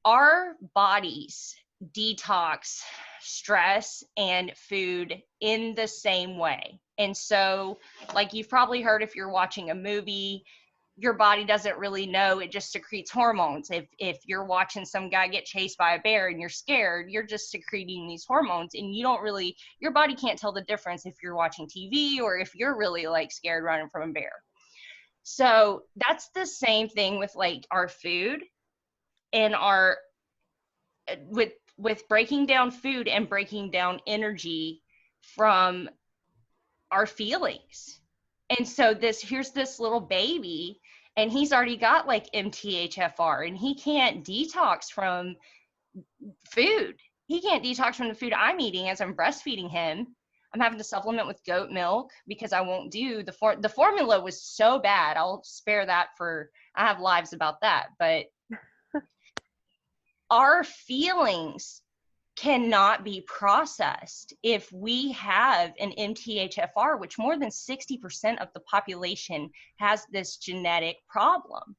Our bodies detox stress and food in the same way. And so, like, you've probably heard, if you're watching a movie, your body doesn't really know. It just secretes hormones. If you're watching some guy get chased by a bear and you're scared, you're just secreting these hormones, and you don't really, your body can't tell the difference if you're watching TV or if you're really like scared running from a bear. So that's the same thing with like our food and our with breaking down food and breaking down energy from our feelings. And so here's this little baby, and he's already got like MTHFR, and he can't detox from food. He can't detox from the food I'm eating as I'm breastfeeding him. I'm having to supplement with goat milk because I won't do the formula was so bad. I'll spare that for, I have lives about that. But our feelings cannot be processed if we have an MTHFR, which more than 60% of the population has this genetic problem.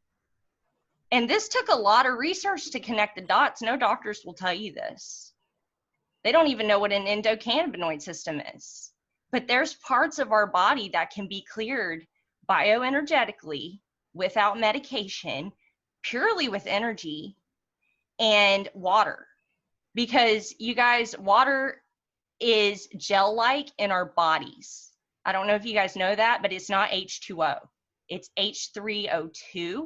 And this took a lot of research to connect the dots. No doctors will tell you this. They don't even know what an endocannabinoid system is. But there's parts of our body that can be cleared bioenergetically without medication, purely with energy and water. Because you guys, water is gel-like in our bodies. I don't know if you guys know that, but it's not H2O. It's H3O2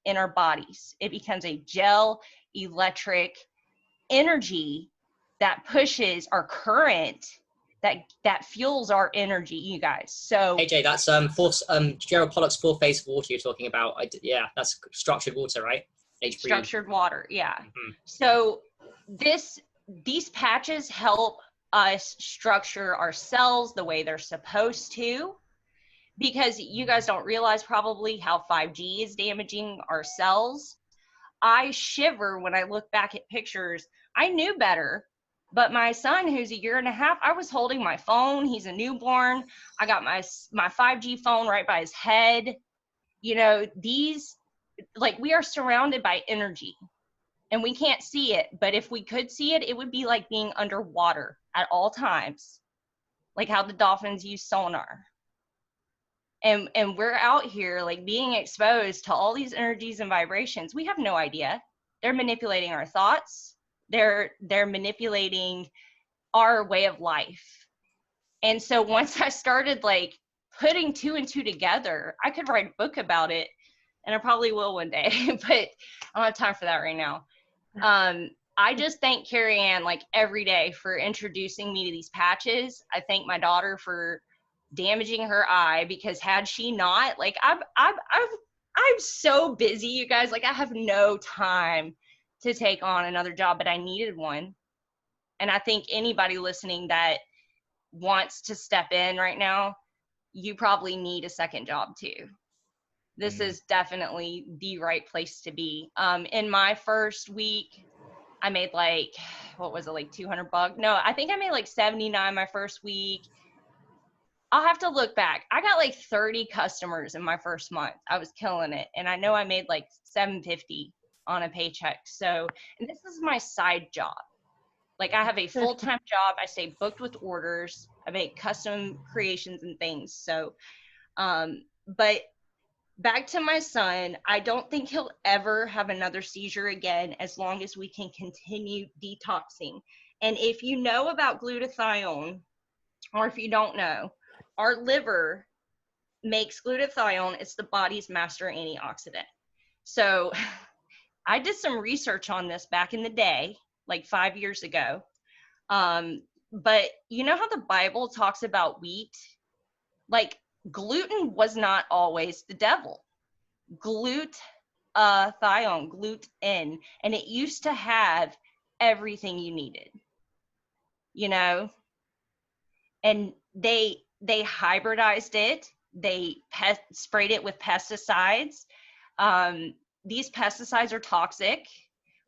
in our bodies. It becomes a gel electric energy that pushes our current, that fuels our energy, you guys. So AJ, that's Gerald Pollack's 4-phase water you're talking about. Yeah, that's structured water, right? Structured water, yeah. Mm-hmm. So these patches help us structure our cells the way they're supposed to, because you guys don't realize probably how 5G is damaging our cells. I shiver when I look back at pictures. I knew better, but my son, who's 1.5 years, I was holding my phone. He's a newborn. I got my 5G phone right by his head. You know, we are surrounded by energy. And we can't see it, but if we could see it, it would be like being underwater at all times, like how the dolphins use sonar. And we're out here like being exposed to all these energies and vibrations. We have no idea. They're manipulating our thoughts. They're manipulating our way of life. And so once I started like putting 2 and 2 together, I could write a book about it, and I probably will one day, but I don't have time for that right now. I just thank Carrie Ann like every day for introducing me to these patches. I thank my daughter for damaging her eye, because had she not, like I'm so busy, you guys, like I have no time to take on another job, but I needed one. And I think anybody listening that wants to step in right now, you probably need a second job too. This is definitely the right place to be. In my first week, I made like, what was it, like $200? No, I think I made like 79 my first week. I'll have to look back. I got like 30 customers in my first month. I was killing it. And I know I made like $750 on a paycheck. So, and this is my side job. Like I have a full-time job. I stay booked with orders. I make custom creations and things. So, but back to my son, I don't think he'll ever have another seizure again as long as we can continue detoxing. And if you know about glutathione, or if you don't know, our liver makes glutathione. It's the body's master antioxidant. So I did some research on this back in the day, like 5 years ago. But you know how the Bible talks about wheat? Like, gluten was not always the devil. Gluten, and it used to have everything you needed, you know, and they hybridized it. They sprayed it with pesticides. These pesticides are toxic.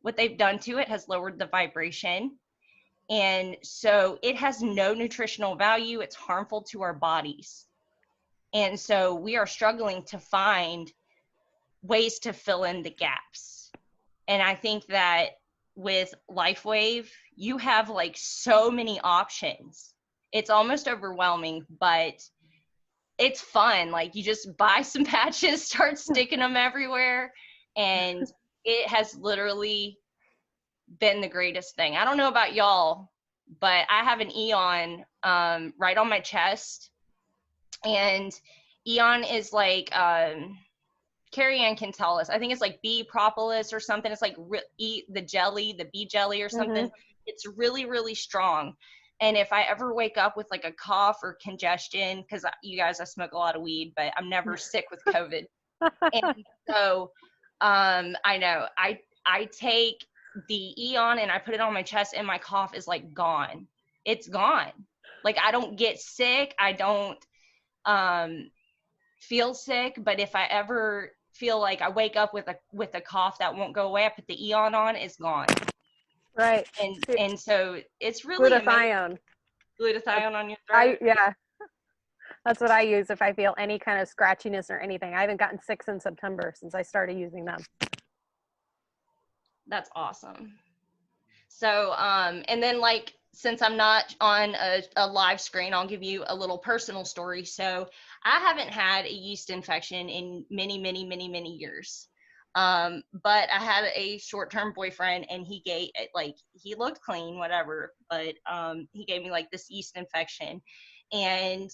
What they've done to it has lowered the vibration. And so it has no nutritional value. It's harmful to our bodies. And so we are struggling to find ways to fill in the gaps. And I think that with Lifewave, you have like so many options. It's almost overwhelming, but it's fun. Like, you just buy some patches, start sticking them everywhere, and it has literally been the greatest thing. I don't know about y'all, but I have an Eon right on my chest, and Eon is like Carrie Ann can tell us. I think it's like bee propolis or something. It's like the jelly, the bee jelly or something. Mm-hmm. It's really, really strong. And if I ever wake up with like a cough or congestion, because you guys, I smoke a lot of weed, but I'm never sick with COVID. And so I know I take the Eon and I put it on my chest, and my cough is like gone. It's gone. Like, I don't get sick. I don't feel sick. But if I ever feel like I wake up with a cough that won't go away, I put the Eon on, it's gone. Right. And so it's really glutathione. Glutathione on your throat. Yeah. That's what I use if I feel any kind of scratchiness or anything. I haven't gotten sick since September, since I started using them. That's awesome. So, and then, like, since I'm not on a live screen, I'll give you a little personal story. So I haven't had a yeast infection in many, many, many, many years. But I had a short-term boyfriend, and he looked clean, whatever, but he gave me like this yeast infection. And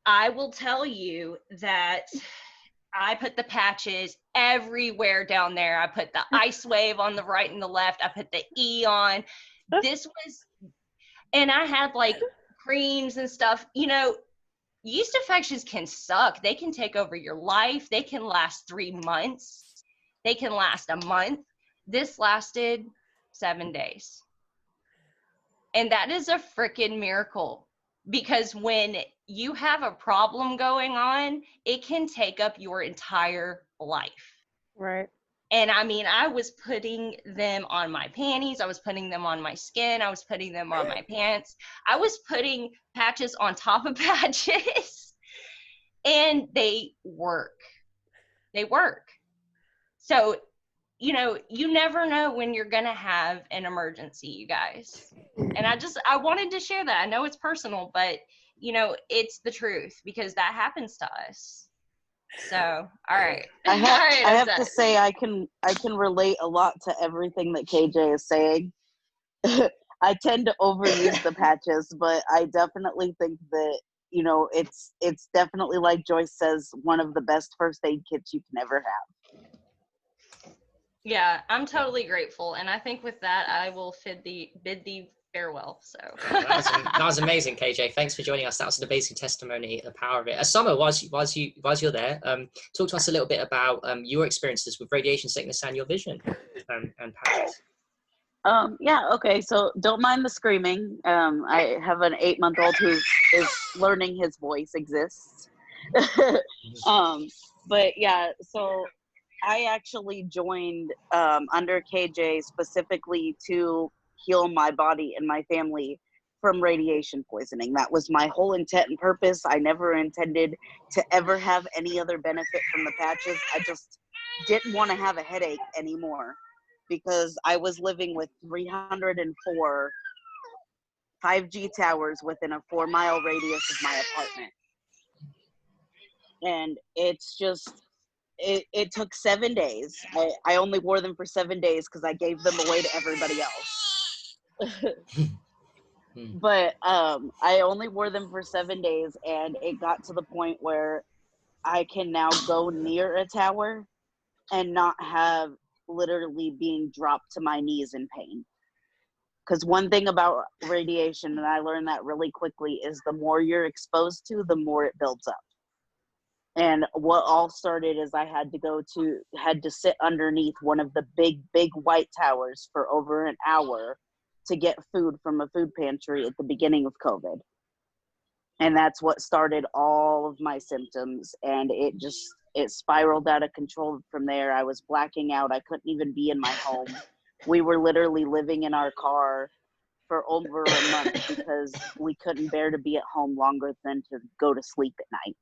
I will tell you that I put the patches everywhere down there. I put the Lifewave on the right and the left. I put the Eon. And I had like creams and stuff. You know, yeast infections can suck. They can take over your life. They can last 3 months. They can last a month. This lasted 7 days. And that is a freaking miracle, because when you have a problem going on, it can take up your entire life. Right. And I mean, I was putting them on my panties. I was putting them on my skin. I was putting them on my pants. I was putting patches on top of patches, and they work. They work. So, you know, you never know when you're going to have an emergency, you guys. And I wanted to share that. I know it's personal, but, you know, it's the truth, because that happens to us. So, all right. I have to say, I can relate a lot to everything that KJ is saying. I tend to overuse the patches, but I definitely think that, you know, it's definitely, like Joyce says, one of the best first aid kits you can ever have. Yeah, I'm totally grateful, and I think with that, I will bid thee farewell. So that was amazing, KJ. Thanks for joining us. That was an amazing testimony, the power of it. Summer, whilst you're there, talk to us a little bit about your experiences with radiation sickness and your vision and patches. Yeah, okay, so don't mind the screaming. I have an 8-month-old who is learning his voice exists. But yeah, so I actually joined under KJ specifically to heal my body and my family from radiation poisoning. That was my whole intent and purpose. I never intended to ever have any other benefit from the patches. I just didn't want to have a headache anymore, because I was living with 304 5G towers within a 4-mile radius of my apartment. And it's just, it took 7 days. I only wore them for 7 days because I gave them away to everybody else. But I only wore them for 7 days, and it got to the point where I can now go near a tower and not have literally being dropped to my knees in pain. Because one thing about radiation, and I learned that really quickly, is the more you're exposed to, the more it builds up. And what all started is I had to sit underneath one of the big white towers for over an hour to get food from a food pantry at the beginning of COVID. And that's what started all of my symptoms. And it spiraled out of control from there. I was blacking out. I couldn't even be in my home. We were literally living in our car for over a month because we couldn't bear to be at home longer than to go to sleep at night.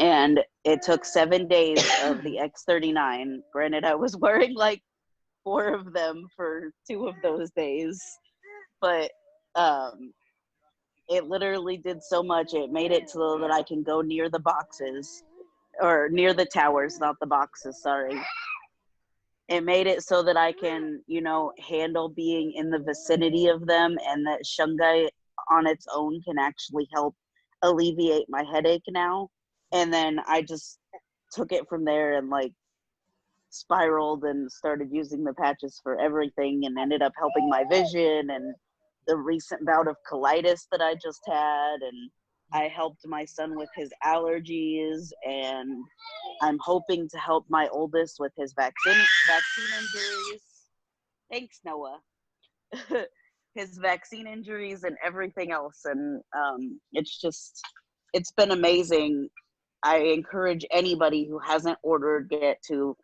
And it took 7 days of the X39. Granted, I was wearing like 4 of them for 2 of those days. But It literally did so much. It made it so that I can go near the boxes, or near the towers, not the boxes, sorry. It made it so that I can, handle being in the vicinity of them, and that shungai on its own can actually help alleviate my headache now. And then I just took it from there and spiraled and started using the patches for everything, and ended up helping my vision and the recent bout of colitis that I just had. And I helped my son with his allergies, and I'm hoping to help my oldest with his vaccine injuries. Thanks, Noah. His vaccine injuries and everything else. And it's been amazing. I encourage anybody who hasn't ordered yet to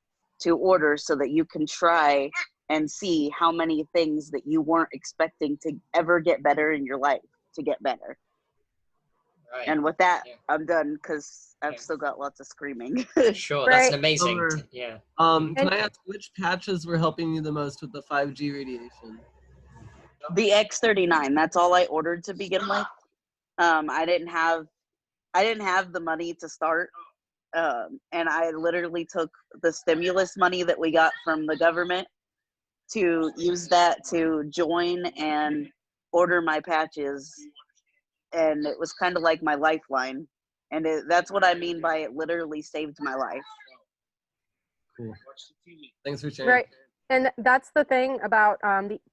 order, so that you can try and see how many things that you weren't expecting to ever get better in your life to get better. Right. And with that, I'm done, because I've still got lots of screaming. Sure, that's an amazing. Yeah. Can I ask which patches were helping you the most with the 5G radiation? The X39, that's all I ordered to begin with. I didn't have the money to start. And I literally took the stimulus money that we got from the government to use that to join and order my patches. And it was kind of like my lifeline. And that's what I mean by it literally saved my life. Cool. Thanks for sharing. Right. And that's the thing about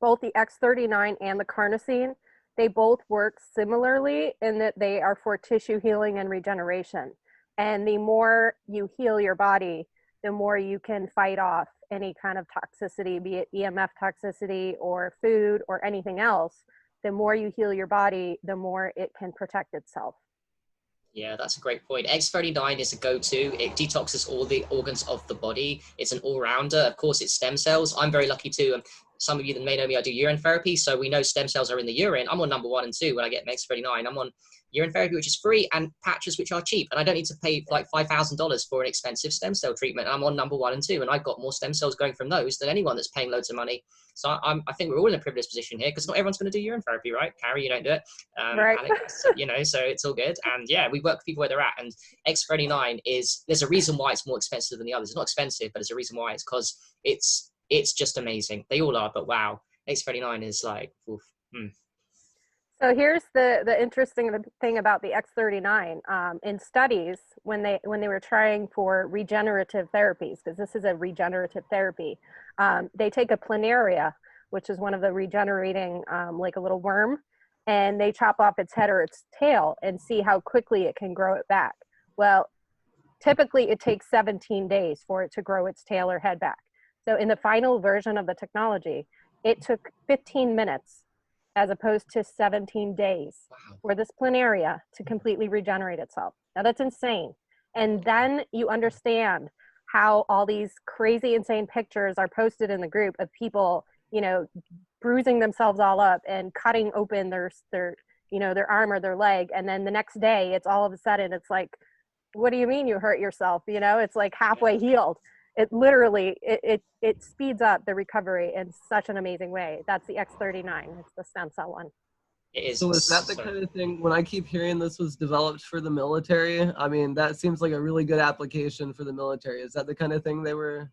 both the X39 and the carnosine. They both work similarly in that they are for tissue healing and regeneration. And the more you heal your body, the more you can fight off any kind of toxicity, be it EMF toxicity or food or anything else. The more you heal your body, the more it can protect itself. Yeah, that's a great point. X39 is a go-to. It detoxes all the organs of the body. It's an all-rounder. Of course, it's stem cells. I'm very lucky too. Some of you that may know me, I do urine therapy. So we know stem cells are in the urine. I'm on number 1 and 2 when I get X39. I'm on urine therapy, which is free, and patches, which are cheap. And I don't need to pay like $5,000 for an expensive stem cell treatment. I'm on number 1 and 2, and I've got more stem cells going from those than anyone that's paying loads of money. So I think we're all in a privileged position here, because not everyone's going to do urine therapy, right? Carrie, you don't do it. Right. Alex, so it's all good. And yeah, we work with people where they're at. And X39 there's a reason why it's more expensive than the others. It's not expensive, but there's a reason why. It's because it's just amazing. They all are, but wow. X39 is like, oof. So here's the interesting thing about the X39. In studies, when they were trying for regenerative therapies, because this is a regenerative therapy, they take a planaria, which is one of the regenerating, like a little worm, and they chop off its head or its tail and see how quickly it can grow it back. Well, typically it takes 17 days for it to grow its tail or head back. So in the final version of the technology, it took 15 minutes as opposed to 17 days for this planaria to completely regenerate itself. Now that's insane. And then you understand how all these crazy, insane pictures are posted in the group of people, bruising themselves all up and cutting open their arm or their leg. And then the next day, it's all of a sudden, it's like, what do you mean you hurt yourself? It's like halfway healed. It literally, it speeds up the recovery in such an amazing way. That's the X39. It's the stem cell one. It is. So is that the kind of thing, when I keep hearing this was developed for the military, I mean, that seems like a really good application for the military. Is that the kind of thing they were,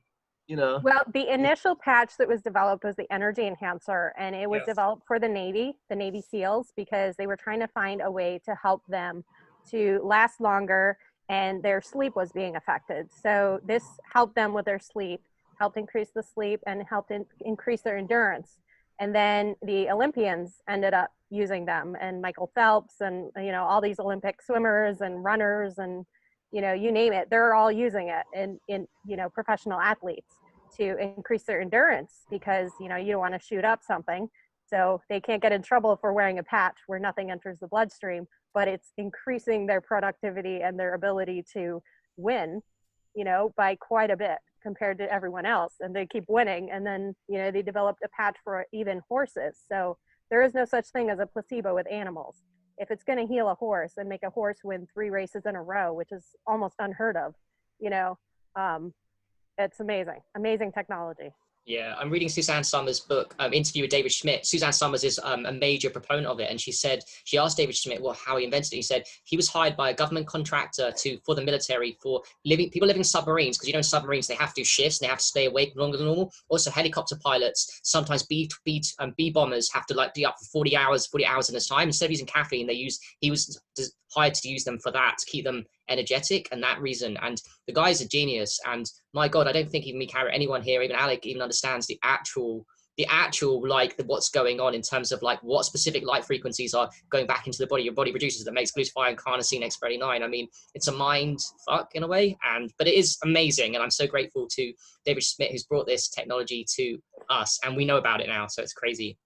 Well, the initial patch that was developed was the energy enhancer, and it was developed for the Navy SEALs, because they were trying to find a way to help them to last longer, and their sleep was being affected. So this helped them with their sleep, helped increase the sleep, and helped increase their endurance. And then the Olympians ended up using them, and Michael Phelps and, all these Olympic swimmers and runners and, you name it, they're all using it in professional athletes to increase their endurance, because, you don't want to shoot up something. So they can't get in trouble for wearing a patch where nothing enters the bloodstream, but it's increasing their productivity and their ability to win, by quite a bit compared to everyone else. And they keep winning. And then, they developed a patch for even horses. So there is no such thing as a placebo with animals. If it's going to heal a horse and make a horse win 3 races in a row, which is almost unheard of, it's amazing technology. Yeah, I'm reading Suzanne Summers' book, Interview with David Schmidt. Suzanne Summers is a major proponent of it, and she asked David Schmidt how he invented it. He said he was hired by a government contractor for the military for people living in submarines, because in submarines they have to do shifts and they have to stay awake longer than normal. Also, helicopter pilots, sometimes B bombers have to be up for 40 hours in this time. Instead of using caffeine, he was hired to use them for that, to keep them energetic, and that reason. And the guy's a genius, and my God, I don't think even me, Carrie, anyone here, even Alec, even understands the actual what's going on in terms of what specific light frequencies are going back into the body. Your body produces that makes glutathione, carnosine, X39. I mean, it's a mind fuck in a way, but it is amazing, and I'm so grateful to David Schmidt, who's brought this technology to us, and we know about it now, so it's crazy.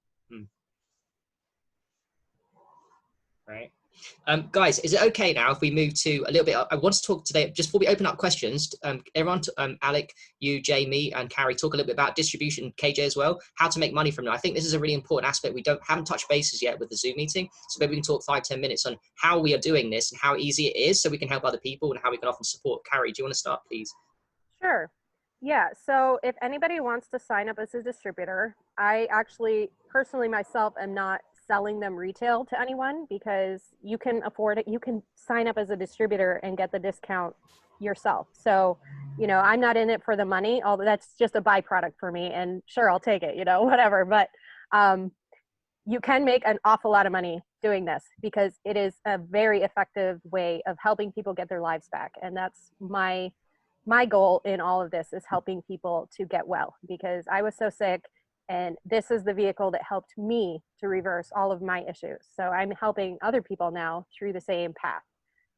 Right. Guys, is it okay now if we move to a little bit? I want to talk today, just before we open up questions, everyone, Alec, you, Jay, me, and Carrie, talk a little bit about distribution, KJ as well, how to make money from it. I think this is a really important aspect. We haven't touched bases yet with the Zoom meeting, so maybe we can talk 5-10 minutes on how we are doing this and how easy it is, so we can help other people and how we can often support. Carrie, do you want to start, please? Sure. Yeah, so if anybody wants to sign up as a distributor, I actually personally myself am not selling them retail to anyone, because you can afford it. You can sign up as a distributor and get the discount yourself. So, I'm not in it for the money, although that's just a byproduct for me, and sure, I'll take it, whatever. But you can make an awful lot of money doing this, because it is a very effective way of helping people get their lives back. And that's my goal in all of this, is helping people to get well, because I was so sick. And this is the vehicle that helped me to reverse all of my issues. So I'm helping other people now through the same path.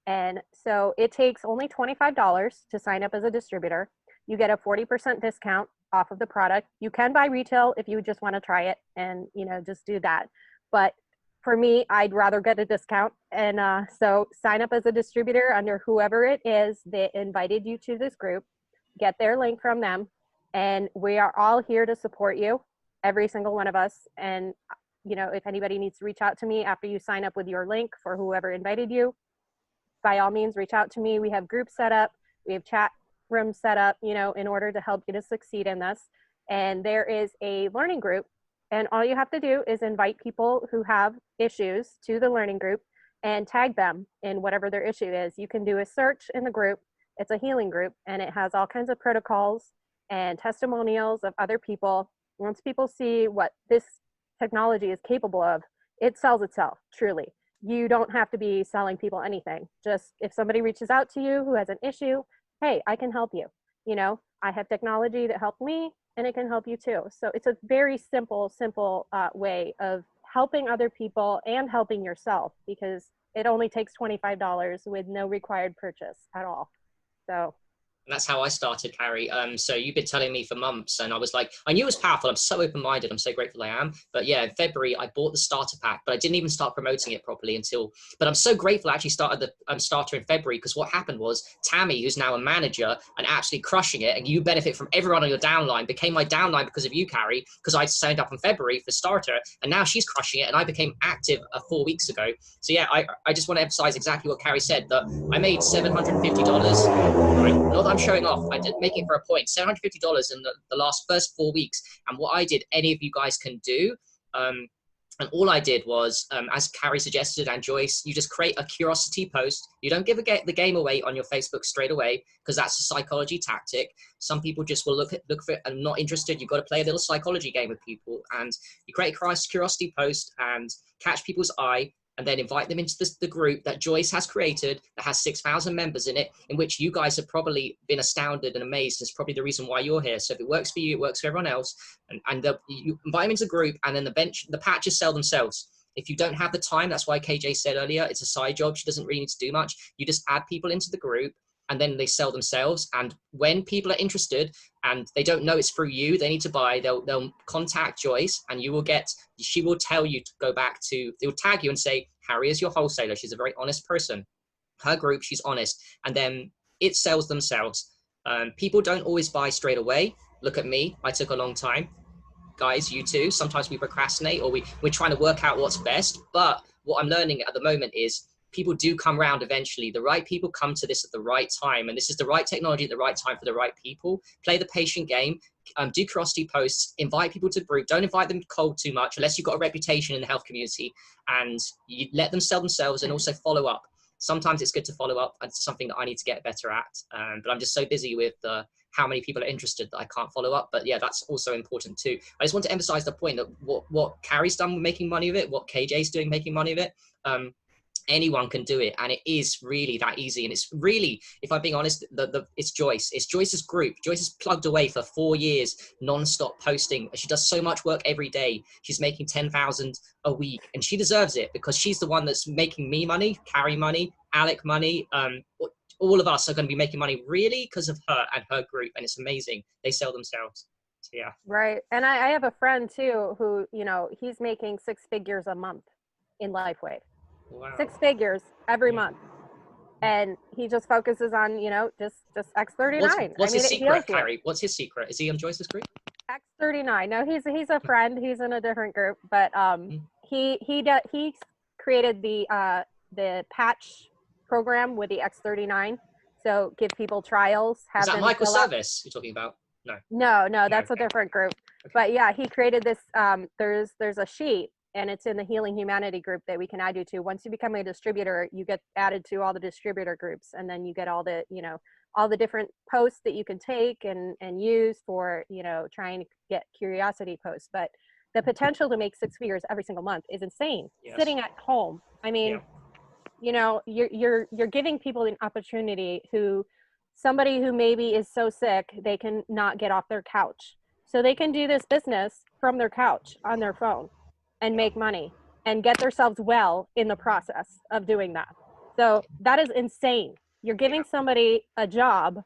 And so it takes only $25 to sign up as a distributor. You get a 40% discount off of the product. You can buy retail if you just want to try it and, just do that. But for me, I'd rather get a discount. And so sign up as a distributor under whoever it is that invited you to this group. Get their link from them. And we are all here to support you, every single one of us. And, if anybody needs to reach out to me after you sign up with your link for whoever invited you, by all means, reach out to me. We have groups set up. We have chat rooms set up, in order to help you to succeed in this. And there is a learning group. And all you have to do is invite people who have issues to the learning group and tag them in whatever their issue is. You can do a search in the group. It's a healing group, and it has all kinds of protocols and testimonials of other people. Once people see what this technology is capable of, it sells itself, truly. You don't have to be selling people anything. Just if somebody reaches out to you who has an issue, hey, I can help you. I have technology that helped me, and it can help you too. So it's a very simple way of helping other people and helping yourself, because it only takes $25 with no required purchase at all. So And that's how I started, Carrie. So you've been telling me for months, and I was like, I knew it was powerful. I'm so open-minded. I'm so grateful I am. But yeah, in February, I bought the starter pack, but I didn't even start promoting it properly but I'm so grateful I actually started the starter in February, because what happened was Tammy, who's now a manager and actually crushing it, and you benefit from everyone on your downline, became my downline because of you, Carrie, because I signed up in February for starter, and now she's crushing it, and I became active 4 weeks ago. So yeah, I just want to emphasize exactly what Carrie said, that I made $750. Right? Not that I'm showing off. I did make it for a point. $750 in the first 4 weeks. And what I did, any of you guys can do. And all I did was, as Carrie suggested and Joyce, you just create a curiosity post. You don't give the game away on your Facebook straight away, because that's a psychology tactic. Some people just will look for it and not interested. You've got to play a little psychology game with people. And you create a curiosity post and catch people's eye, and then invite them into the group that Joyce has created that has 6,000 members in it, in which you guys have probably been astounded and amazed. It's probably the reason why you're here. So if it works for you, it works for everyone else. And you invite them into the group, and then the patches sell themselves. If you don't have the time, that's why KJ said earlier, it's a side job. She doesn't really need to do much. You just add people into the group, and then they sell themselves. And when people are interested and they don't know it's through you, they need to buy, they'll contact Joyce, and she will tell you to go back to, they'll tag you and say, Harry is your wholesaler. She's a very honest person. Her group, she's honest. And then it sells themselves. People don't always buy straight away. Look at me. I took a long time. Guys, you too. Sometimes we procrastinate, or we're trying to work out what's best. But what I'm learning at the moment is people do come around eventually. The right people come to this at the right time, and this is the right technology at the right time for the right people. Play the patient game. Do curiosity posts, invite people to the group. Don't invite them cold too much unless you've got a reputation in the health community, and you let them sell themselves, and also follow up. Sometimes it's good to follow up. It's something that I need to get better at, but I'm just so busy with how many people are interested that I can't follow up. But yeah, that's also important too. I just want to emphasize the point that what Carrie's done making money of it, what KJ's doing making money of it, anyone can do it, and it is really that easy. And it's really, if I'm being honest, it's Joyce's group. Joyce has plugged away for 4 years non-stop posting. She does so much work every day. She's making 10,000 a week, and she deserves it because she's the one that's making me money, Carrie money, Alec money. All of us are going to be making money really because of her and her group, and it's amazing. They sell themselves. So yeah. Right. And I have a friend too who, you know, he's making 6 figures a month in Lifewave. Wow. 6 figures every month, and he just focuses on, you know, just X39. What's his secret, it Carrie? What's his secret? Is he on Joyce's group? X39. No, he's a friend. He's in a different group, but he created the patch program with the X39. So give people trials. Is that Michael Service you're talking about? No, that's a different group. But yeah, he created this. There's a sheet, and it's in the Healing Humanity group that we can add you to. Once you become a distributor, you get added to all the distributor groups, and then you get all the, you know, all the different posts that you can take and use for, you know, trying to get curiosity posts. But the potential to make 6 figures every single month is insane. Yes. Sitting at home. I mean, you know, you're giving people an opportunity somebody who maybe is so sick they can not get off their couch, so they can do this business from their couch on their phone and make money and get themselves well in the process of doing that. So that is insane. You're giving somebody a job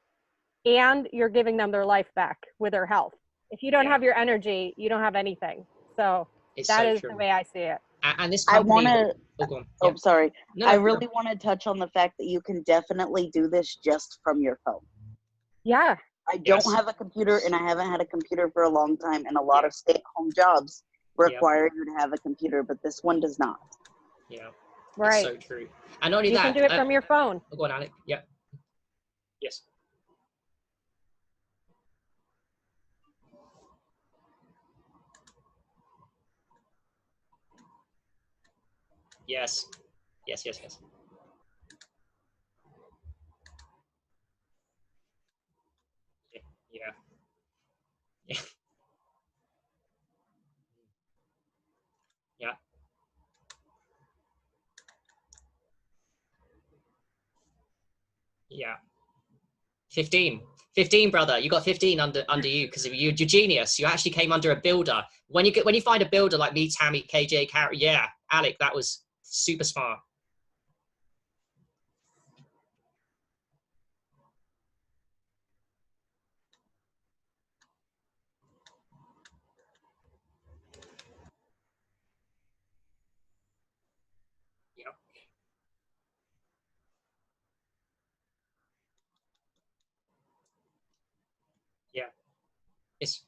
and you're giving them their life back with their health. If you don't have your energy, you don't have anything. So that is the way I see it. And this company, I want to. Sorry. No, I really want to touch on the fact that you can definitely do this just from your phone. Yeah. I don't have a computer, and I haven't had a computer for a long time, and a lot of stay-at-home jobs require you to have a computer, but this one does not. Yeah. Right. It's so true. And not only you that, can do it from your phone. Go on, Alec. Yeah. Yes. Yes. Yes. Yeah. Yeah. Yeah. 15, brother. You got 15 under you because you're genius. You actually came under a builder. When you find a builder like me, Tammy, KJ, Carrie, yeah, Alec, that was super smart. Yeah. Yeah. It's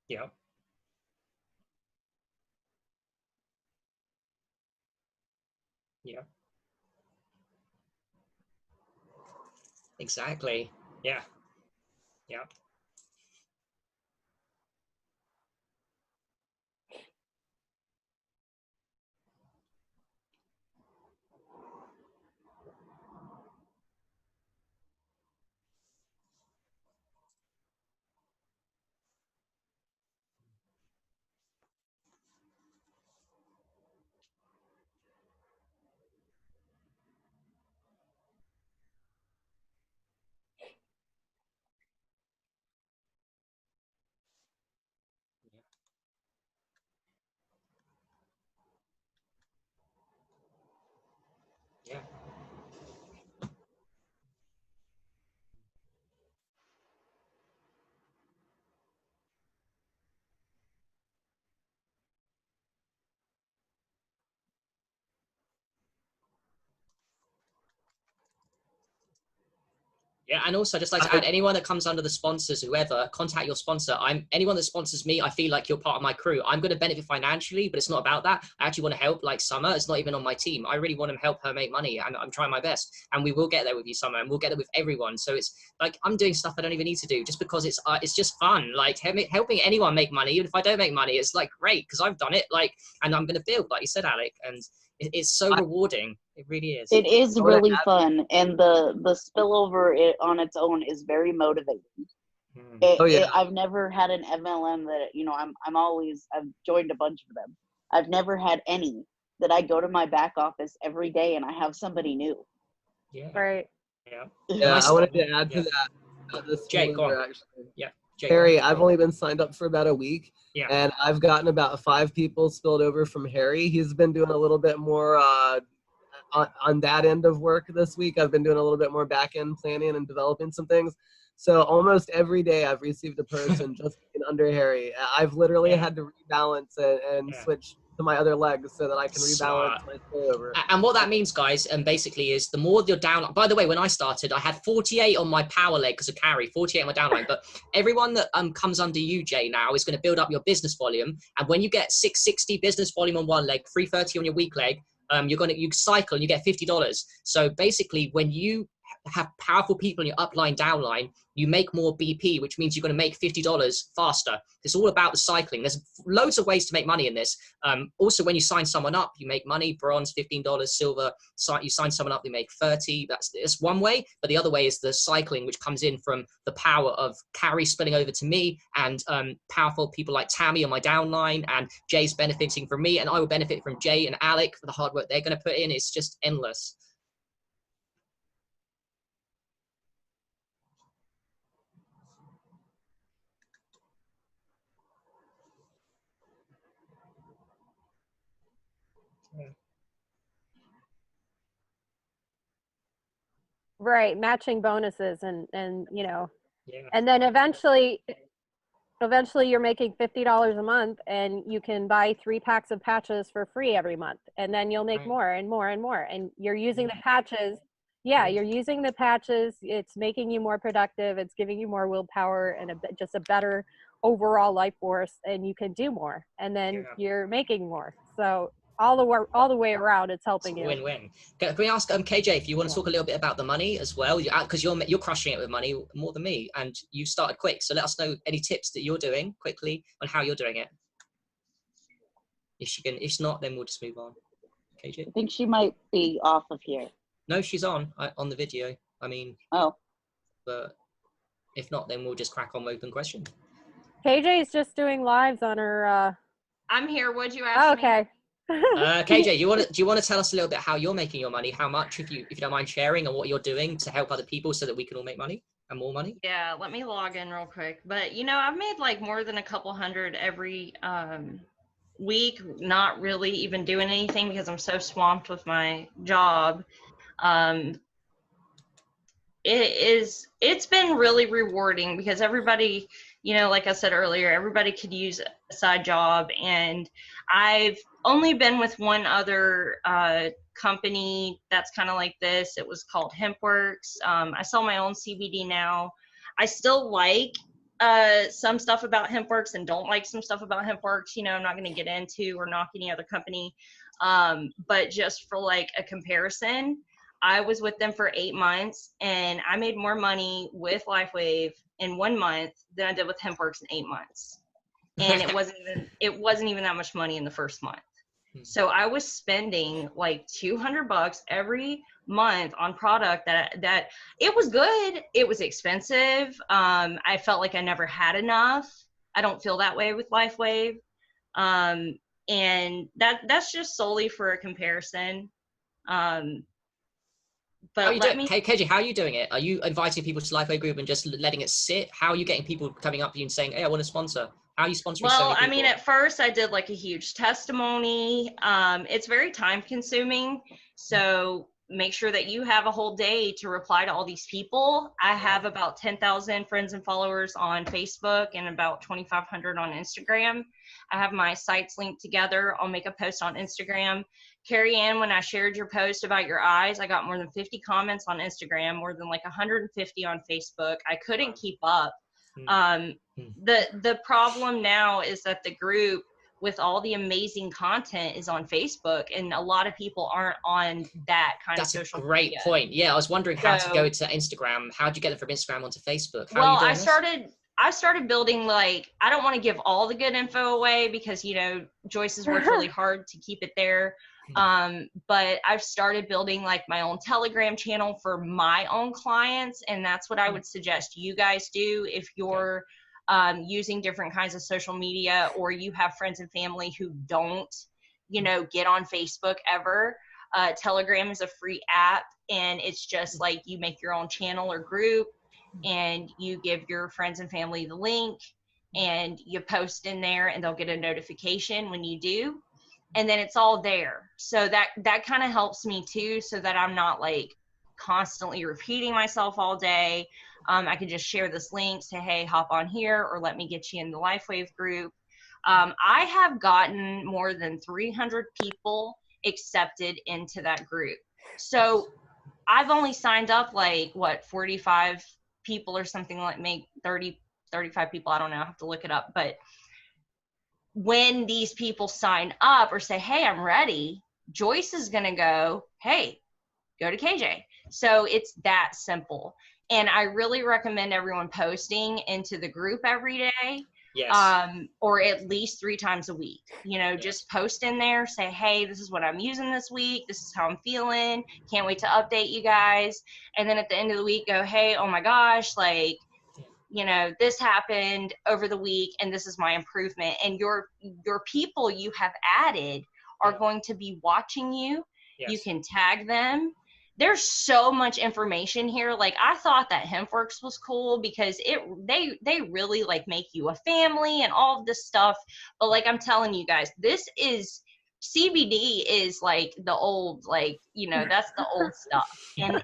yeah. Yeah. Exactly. Yeah. Yeah. Yeah, and also just like to add, anyone that comes under the sponsors, whoever, contact your sponsor. Anyone that sponsors me, I feel like you're part of my crew. I'm going to benefit financially, but it's not about that. I actually want to help, like Summer. It's not even on my team. I really want to help her make money, and I'm trying my best. And we will get there with you, Summer, and we'll get there with everyone. So it's like I'm doing stuff I don't even need to do just because it's just fun. Like helping anyone make money, even if I don't make money, it's like great because I've done it. Like, and I'm going to build, like you said, Alec, and it's so rewarding. It really is. It is really fun, and the spillover on its own is very motivating. I've never had an MLM that, you know, I've joined a bunch of them. I've never had any that I go to my back office every day and I have somebody new. Yeah. Right. Yeah, I wanted to add to that. This Jay, go on. actually. Yeah. Jay, Harry, I've only been signed up for about a week, Yeah. and I've gotten about 5 people spilled over from Harry. He's been doing a little bit more on that end of work this week. I've been doing a little bit more back-end planning and developing some things. So almost every day I've received a person just under Harry. I've literally had to rebalance and switch to my other leg so that I can rebalance my spillover. And what that means, guys, basically is the more you're down. By the way, when I started, I had 48 on my power leg because of carry, 48 on my down leg. But everyone that comes under you, Jay, now is going to build up your business volume. And when you get 660 business volume on one leg, 330 on your weak leg, you cycle and you get $50. So basically, when you have powerful people in your upline, downline, you make more BP, which means you're going to make $50 faster. It's all about the cycling. There's loads of ways to make money in this. Also, when you sign someone up, you make money. Bronze, $15, silver. You sign someone up, they make 30. That's one way. But the other way is the cycling, which comes in from the power of carry spilling over to me, and powerful people like Tammy on my downline, and Jay's benefiting from me, and I will benefit from Jay and Alec for the hard work they're going to put in. It's just endless. Right, matching bonuses and you know, and then eventually you're making $50 a month, and you can buy 3 packs of patches for free every month, and then you'll make more and more and more, and you're using the patches. Yeah, you're using the patches. It's making you more productive. It's giving you more willpower and just a better overall life force, and you can do more, and then you're making more. So all the way around, it's helping you. Win-win. Can we ask KJ if you want to talk a little bit about the money as well, because you're crushing it with money more than me, and you started quick. So let us know any tips that you're doing quickly on how you're doing it. If she can, if not, then we'll just move on. KJ. I think she might be off of here. No, she's on the video. I mean. Oh. But if not, then we'll just crack on with open question. KJ's just doing lives on her. I'm here. What'd you ask me? Okay. KJ, do you want to tell us a little bit how you're making your money? How much, if you don't mind sharing, and what you're doing to help other people so that we can all make money and more money? Yeah, let me log in real quick. But you know, I've made like more than a couple hundred every week, not really even doing anything because I'm so swamped with my job. It's been really rewarding because everybody, you know, like I said earlier, everybody could use a side job, and I've only been with one other company that's kind of like this. It was called HempWorks. I sell my own CBD now. I still like some stuff about HempWorks and don't like some stuff about HempWorks. You know, I'm not going to get into or knock any other company. But just for like a comparison, I was with them for 8 months, and I made more money with Lifewave in 1 month than I did with HempWorks in 8 months. And it wasn't even that much money in the first month. So I was spending like $200 every month on product that it was good. It was expensive. I felt like I never had enough. I don't feel that way with Lifewave. And that's just solely for a comparison. But KJ, how are you doing it? Are you inviting people to Lifewave group and just letting it sit? How are you getting people coming up to you and saying, hey, I want to sponsor? How are you sponsoring so many people? I mean, at first I did like a huge testimony. It's very time consuming. So make sure that you have a whole day to reply to all these people. I have about 10,000 friends and followers on Facebook and about 2,500 on Instagram. I have my sites linked together. I'll make a post on Instagram. Carrie Ann, when I shared your post about your eyes, I got more than 50 comments on Instagram, more than like 150 on Facebook. I couldn't keep up. The problem now is that the group with all the amazing content is on Facebook, and a lot of people aren't on that kind of social media. That's a great point. Yeah, I was wondering how to go to Instagram. How do you get it from Instagram onto Facebook? How well, are you doing I started building, like, I don't want to give all the good info away because, you know, Joyce has worked really hard to keep it there. But I've started building like my own Telegram channel for my own clients. And that's what I would suggest you guys do if you're using different kinds of social media, or you have friends and family who don't, you know, get on Facebook ever. Telegram is a free app, and it's just like you make your own channel or group, and you give your friends and family the link, and you post in there, and they'll get a notification when you do, and then it's all there. So that kind of helps me too, so that I'm not like constantly repeating myself all day. I can just share this link, say, hey, hop on here, or let me get you in the Lifewave group. I have gotten more than 300 people accepted into that group. So I've only signed up like, 45 people or something, like maybe 30, 35 people. I don't know. I have to look it up. But when these people sign up or say, hey, I'm ready, Joyce is going to go, hey, go to KJ. So it's that simple. And I really recommend everyone posting into the group every day. Yes. Or at least 3 times a week. You know, just post in there, say, hey, this is what I'm using this week. This is how I'm feeling. Can't wait to update you guys. And then at the end of the week, go, hey, oh my gosh, like, you know, this happened over the week, and this is my improvement. And your people you have added are going to be watching you. Yes. You can tag them. There's so much information here. Like, I thought that HempWorks was cool because they really like make you a family and all of this stuff. But like I'm telling you guys, this is CBD is like the old, like, you know, that's the old stuff.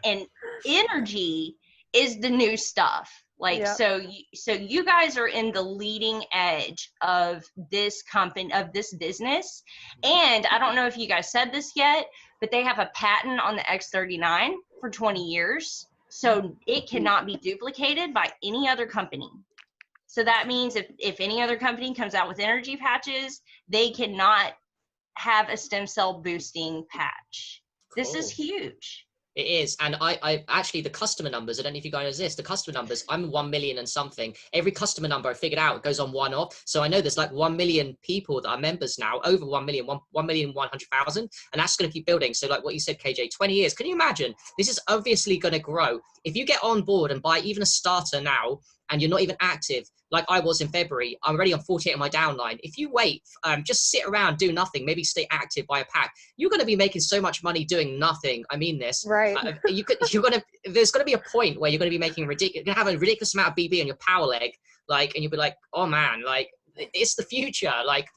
And energy is the new stuff. Like, so you guys are in the leading edge of this company, of this business. And I don't know if you guys said this yet, but they have a patent on the X39 for 20 years. So it cannot be duplicated by any other company. So that means if any other company comes out with energy patches, they cannot have a stem cell boosting patch. Cool. This is huge. It is. And I actually, the customer numbers, I don't know if you guys know this, the customer numbers, I'm 1 million and something. Every customer number I figured out goes on one off. So I know there's like 1 million people that are members now, over 1 million, 1,100,000. And that's going to keep building. So like what you said, KJ, 20 years. Can you imagine? This is obviously going to grow. If you get on board and buy even a starter now, and you're not even active, like I was in February, I'm already on 48 on my downline. If you wait, just sit around, do nothing, maybe stay active, buy a pack, you're going to be making so much money doing nothing. I mean this. Right. There's going to be a point where you're going to be making you're going to have a ridiculous amount of BB on your power leg, like, and you'll be like, oh man, like it's the future. Like,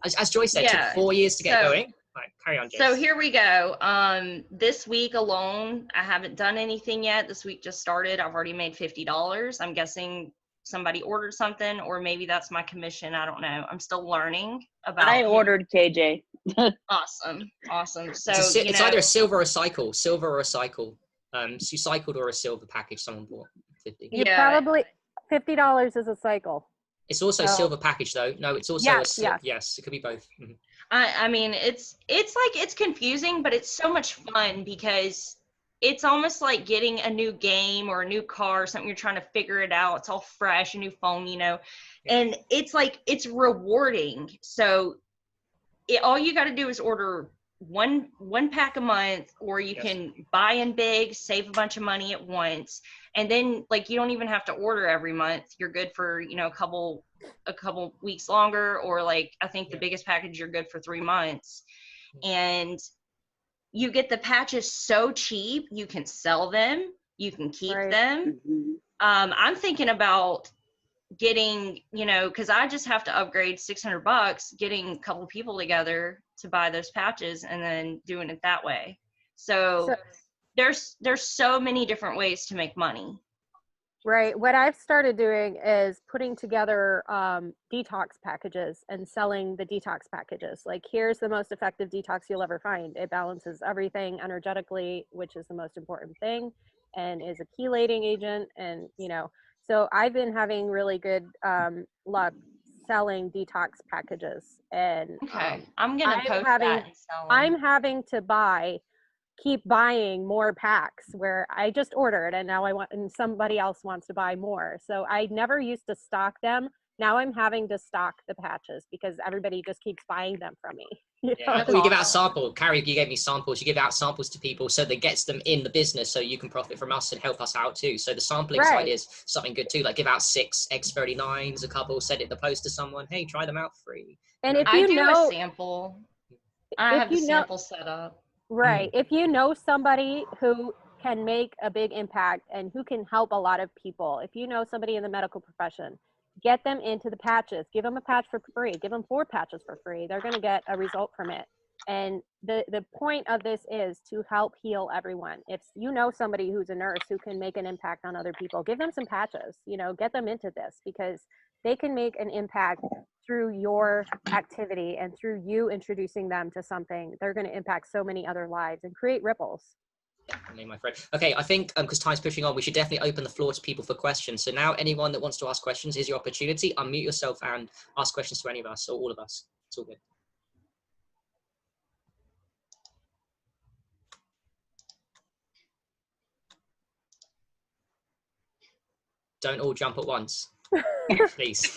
as Joyce said, it took 4 years to get going. Right, carry on, Jace. So here we go. This week alone, I haven't done anything yet. This week just started. I've already made $50. I'm guessing somebody ordered something, or maybe that's my commission. I don't know. I'm still learning about. I ordered KJ. Awesome. So it's either a silver or a cycle. So you cycled or a silver package someone bought. 50. Probably $50 is a cycle. It's also a silver package though. No, it's also yes, it could be both. Mm-hmm. I mean, it's like, it's confusing, but it's so much fun because it's almost like getting a new game or a new car or something. You're trying to figure it out. It's all fresh, a new phone, you know, and it's like, it's rewarding. So all you got to do is order one pack a month, or you can buy in big, save a bunch of money at once. And then like, you don't even have to order every month. You're good for, you know, a couple weeks longer, or like, I think the biggest package, you're good for 3 months. And you get the patches so cheap, you can sell them, you can keep them. I'm thinking about getting, you know, because I just have to upgrade $600, getting a couple people together to buy those patches and then doing it that way. So there's so many different ways to make money. Right. What I've started doing is putting together detox packages and selling the detox packages. Like, here's the most effective detox you'll ever find. It balances everything energetically, which is the most important thing, and is a chelating agent. And, you know, so I've been having really good luck selling detox packages. And Okay. I'm going to post that and sell them. I'm having to keep buying more packs where I just ordered and now and somebody else wants to buy more. So I never used to stock them. Now I'm having to stock the patches because everybody just keeps buying them from me. Yeah, we give out samples. Carrie, you gave me samples. You give out samples to people so that gets them in the business so you can profit from us and help us out too. So the sampling side is something good too. Like give out 6 X39s, a couple, send it in the post to someone. Hey, try them out free. And if I do a sample. I have the sample set up. Right. If you know somebody who can make a big impact and who can help a lot of people, if you know somebody in the medical profession, get them into the patches. Give them a patch for free. Give them 4 patches for free. They're going to get a result from it. And the point of this is to help heal everyone. If you know somebody who's a nurse who can make an impact on other people, give them some patches, you know, get them into this because they can make an impact through your activity and through you introducing them to something. They're going to impact so many other lives and create ripples. Definitely, my friend. Okay, I think because time's pushing on, we should definitely open the floor to people for questions. So now anyone that wants to ask questions, is your opportunity. Unmute yourself and ask questions to any of us or all of us. It's all good. Don't all jump at once, please.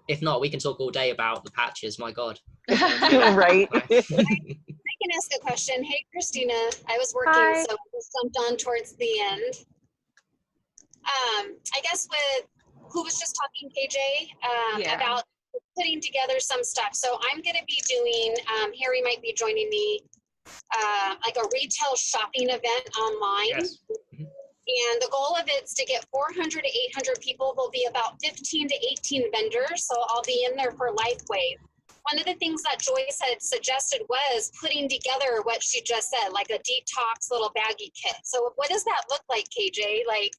If not, we can talk all day about the patches. My God. Right. I can ask a question. Hey, Christina. I was working, Hi. so I just jumped on towards the end. I guess with who was just talking, KJ, about putting together some stuff. So I'm going to be doing, Harry might be joining me, like a retail shopping event online. Yes. And the goal of it is to get 400 to 800 people. There'll be about 15 to 18 vendors, so I'll be in there for Lifewave. One of the things that Joyce had suggested was putting together what she just said, like a detox little baggie kit. So what does that look like, KJ? Like,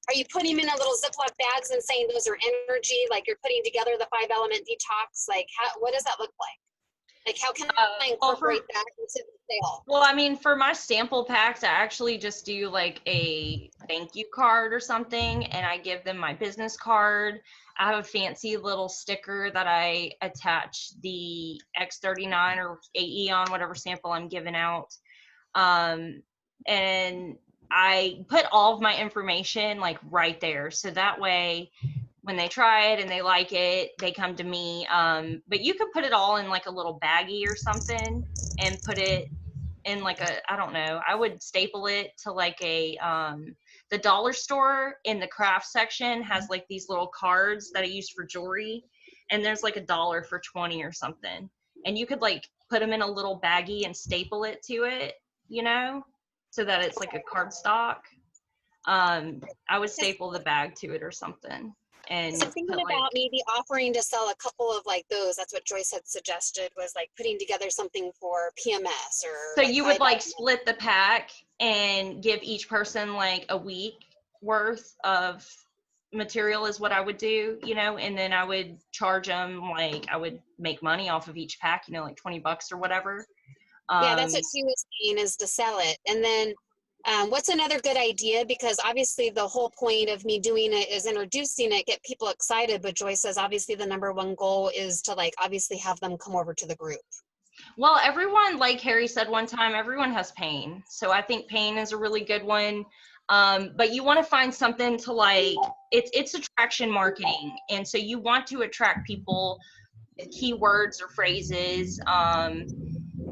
are you putting them in a little Ziploc bags and saying those are energy, like you're putting together the 5-element detox? Like, what does that look like? Like, how can I incorporate that into the sale? Well, I mean, for my sample packs, I actually just do like a thank you card or something, and I give them my business card. I have a fancy little sticker that I attach the X39 or AE on, whatever sample I'm giving out. And I put all of my information like right there. So that way, when they try it and they like it, they come to me. But you could put it all in like a little baggie or something and put it in like I don't know, I would staple it to like the dollar store in the craft section has like these little cards that I use for jewelry. And there's like $1 for 20 or something. And you could like put them in a little baggie and staple it to it, you know, so that it's like a cardstock. I would staple the bag to it or something. And so thinking about maybe offering to sell a couple of like those, that's what Joyce had suggested, was like putting together something for PMS or. So you would like split the pack and give each person like a week worth of material is what I would do, you know, and then I would charge them, like I would make money off of each pack, you know, like $20 or whatever. Yeah, that's what she was saying, is to sell it. And then what's another good idea? Because obviously the whole point of me doing it is introducing it, get people excited. But Joyce says obviously the #1 goal is to like obviously have them come over to the group. Well, everyone, like Harry said one time, everyone has pain. So I think pain is a really good one. But you want to find something to like, it's attraction marketing. And so you want to attract people with keywords or phrases,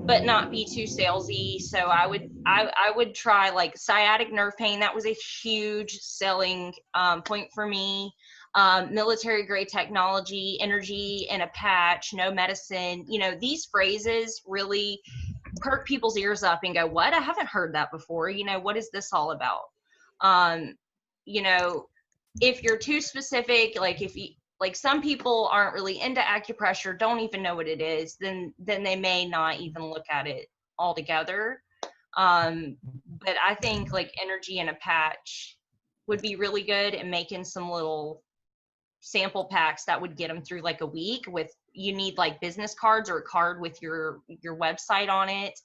but not be too salesy. So I would try like sciatic nerve pain. That was a huge selling point for me. Military grade technology, energy in a patch, no medicine. You know, these phrases really perk people's ears up and go, what? I haven't heard that before. You know, what is this all about? You know, if you're too specific, like if you, like some people aren't really into acupressure, don't even know what it is, then they may not even look at it altogether. But I think like energy in a patch would be really good, and making some little sample packs that would get them through like a week. With, you need like business cards or a card with your website on it,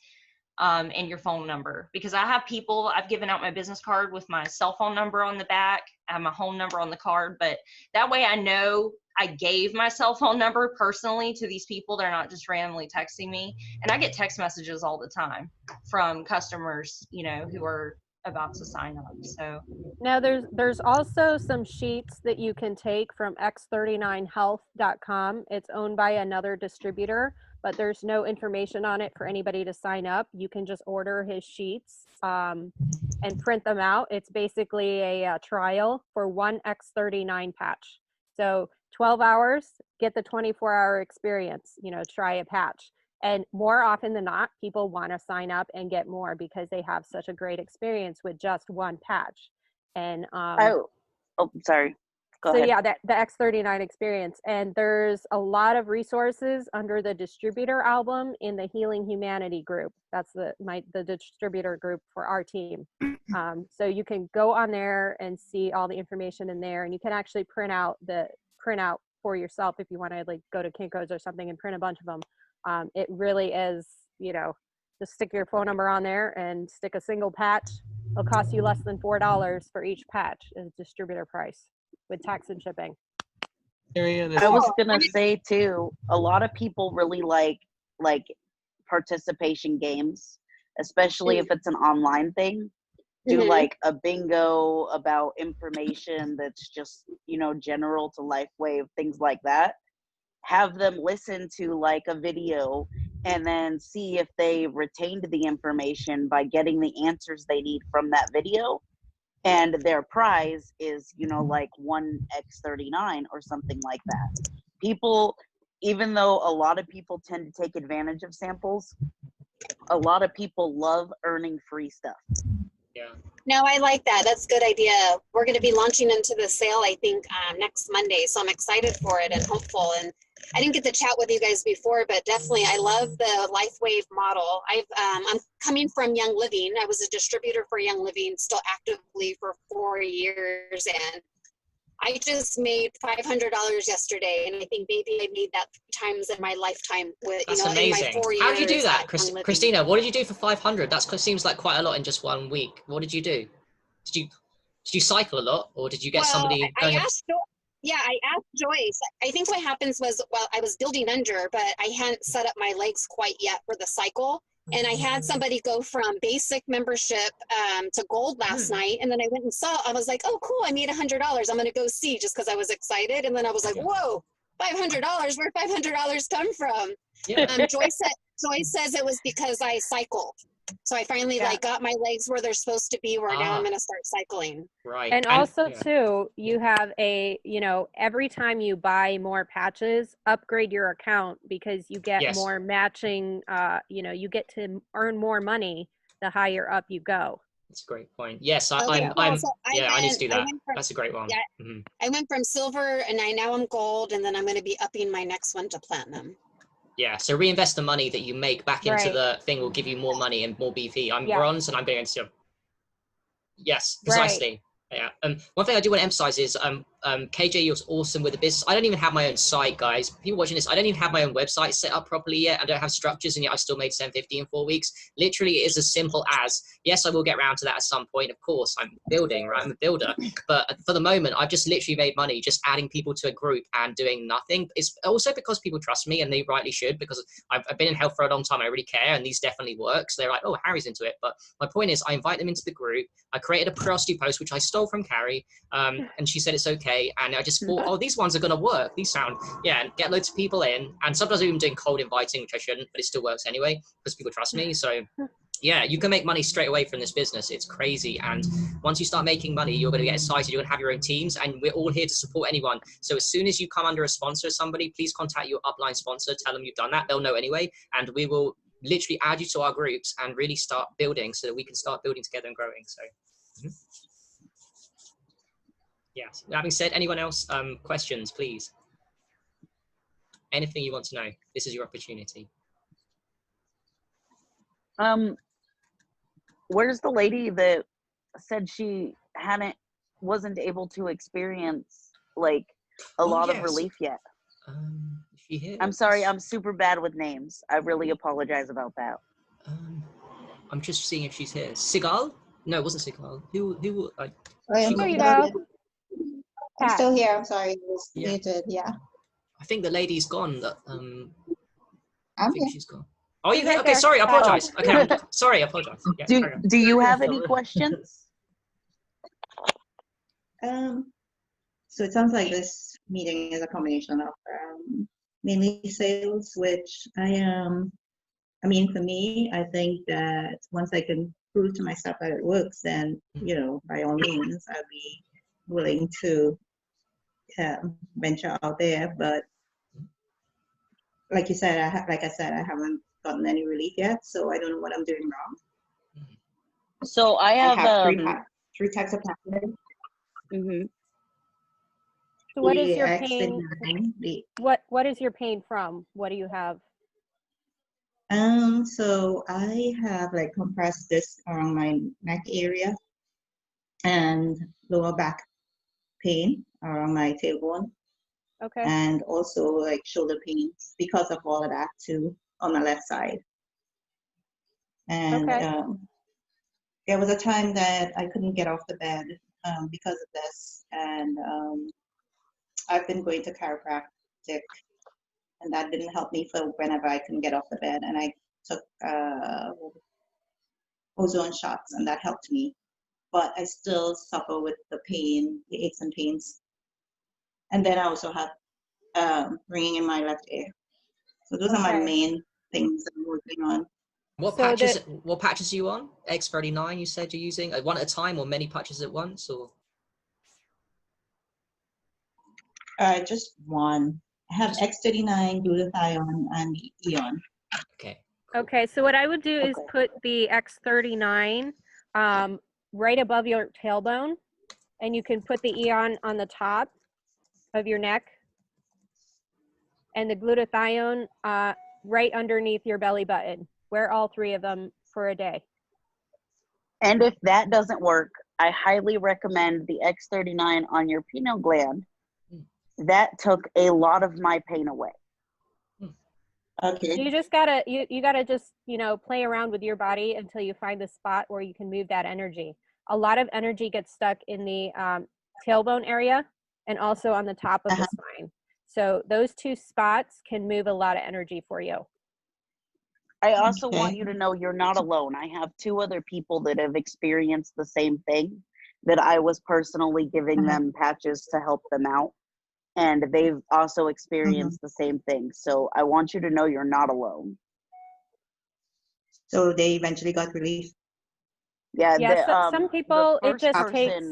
and your phone number, because I have people, I've given out my business card with my cell phone number on the back, I have my home number on the card, but that way I know I gave my cell phone number personally to these people. They're not just randomly texting me. And I get text messages all the time from customers, you know, who are about to sign up. So now there's also some sheets that you can take from x39health.com. It's owned by another distributor, but there's no information on it for anybody to sign up. You can just order his sheets and print them out. It's basically a trial for one X39 patch. So 12 hours, get the 24-hour experience, you know, try a patch. And more often than not, people want to sign up and get more because they have such a great experience with just one patch. And sorry. Go so ahead. yeah, the X39 experience. And there's a lot of resources under the distributor album in the Healing Humanity group. That's the distributor group for our team. So you can go on there and see all the information in there, and you can actually print out for yourself if you want to like go to Kinko's or something and print a bunch of them. It really is, you know, just stick your phone number on there and stick a single patch. It'll cost you less than $4 for each patch is distributor price with tax and shipping. I was gonna say too, a lot of people really like participation games, especially if it's an online thing. Do like a bingo about information that's just, you know, general to Lifewave, things like that. Have them listen to like a video and then see if they retained the information by getting the answers they need from that video. And their prize is, you know, like one X39 or something like that. People, even though a lot of people tend to take advantage of samples, a lot of people love earning free stuff. Yeah. No, I like that. That's a good idea. We're going to be launching into the sale, I think, next Monday. So I'm excited for it and hopeful. And I didn't get to chat with you guys before, but definitely I love the Lifewave model. I'm coming from Young Living. I was a distributor for Young Living, still actively for 4 years. And I just made $500 yesterday. And I think maybe I made that 3 times in my lifetime with, That's you know, amazing. in my 4 years. How did you do that, at Young Living. Christina? What did you do for 500? That seems like quite a lot in just 1 week. What did you do? Did you cycle a lot, or did you get somebody going? I asked Joyce. I think what happens was, well, I was building under, but I hadn't set up my legs quite yet for the cycle. And I had somebody go from basic membership to gold last night. And then I went and saw, I was like, oh, cool, I made $100. I'm going to go see, just because I was excited. And then I was like, whoa, $500, where'd $500 come from? Yeah. Joyce says it was because I cycled. So I finally like got my legs where they're supposed to be, where now I'm going to start cycling. Right. And also too, you have you know, every time you buy more patches, upgrade your account because you get more matching, you know, you get to earn more money the higher up you go. That's a great point. Yes, I need to do that. That's a great one. Yeah, I went from silver and now I'm gold, and then I'm going to be upping my next one to platinum. Yeah, so reinvest the money that you make back into the thing will give you more money and more BP. I'm bronze and I'm going to. Yes, precisely. Right. Yeah. One thing I do want to emphasize is KJ, you're awesome with the business. I don't even have my own site, guys. People watching this, I don't even have my own website set up properly yet. I don't have structures, and yet I still made 750 in 4 weeks. Literally, it is as simple as, yes, I will get around to that at some point. Of course, I'm building, right? I'm a builder. But for the moment, I've just literally made money just adding people to a group and doing nothing. It's also because people trust me, and they rightly should, because I've been in health for a long time. I really care, and these definitely work. So they're like, oh, Harry's into it. But my point is, I invite them into the group. I created a curiosity post, which I stole from Carrie, and she said it's okay. And I just thought, oh, these ones are going to work. These sound, and get loads of people in. And sometimes I'm even doing cold inviting, which I shouldn't, but it still works anyway because people trust me. So yeah, you can make money straight away from this business. It's crazy. And once you start making money, you're going to get excited. You're going to have your own teams, and we're all here to support anyone. So as soon as you come under a sponsor of somebody, please contact your upline sponsor. Tell them you've done that. They'll know anyway. And we will literally add you to our groups and really start building so that we can start building together and growing. So yes. Having said, anyone else, questions, please? anything you want to know. This is your opportunity. Where's the lady that said she wasn't able to experience like a lot of relief yet? Is she here? I'm sorry, I'm super bad with names. I really apologize about that. I'm just seeing if she's here. Sigal? No, it wasn't Sigal. Who? There you go. I'm still here. I'm sorry. It was Yeah. muted. Yeah. I think the lady's gone. I think she's gone. Oh, She's you right okay? there. Sorry, I Bye. apologize. Okay, sorry, I apologize. Yeah, Do you have any questions? So it sounds like this meeting is a combination of mainly sales, which I mean, for me, I think that once I can prove to myself that it works, then, you know, by all means, I'll be willing to venture out there. But like you said, I haven't gotten any relief yet, so I don't know what I'm doing wrong. So I have, three types of patterns. So what is The your X pain? and What is your pain from? What do you have? So I have like compressed disc around my neck area and lower back pain around my tailbone. Okay. And also like shoulder pains because of all of that too on my left side. And there was a time that I couldn't get off the bed because of this, and I've been going to chiropractic, and that didn't help me for whenever I couldn't get off the bed. And I took ozone shots, and that helped me. But I still suffer with the pain, the aches and pains. And then I also have ringing in my left ear. So those are my main things that I'm working on. What patches are you on? X39 you said you're using? One at a time or many patches at once? Or just one. I have X39, glutathione, and Eon. Okay. Okay, so what I would do is put the X39 right above your tailbone, and you can put the Eon on the top of your neck, and the glutathione right underneath your belly button. Wear all three of them for a day. And if that doesn't work, I highly recommend the X39 on your pineal gland. That took a lot of my pain away. Okay. You just gotta you gotta just, you know, play around with your body until you find the spot where you can move that energy. A lot of energy gets stuck in the tailbone area and also on the top of the spine. So those two spots can move a lot of energy for you. I also want you to know you're not alone. I have 2 other people that have experienced the same thing, that I was personally giving them patches to help them out. And they've also experienced the same thing. So I want you to know you're not alone. So they eventually got relief? Yeah, some people, it just takes...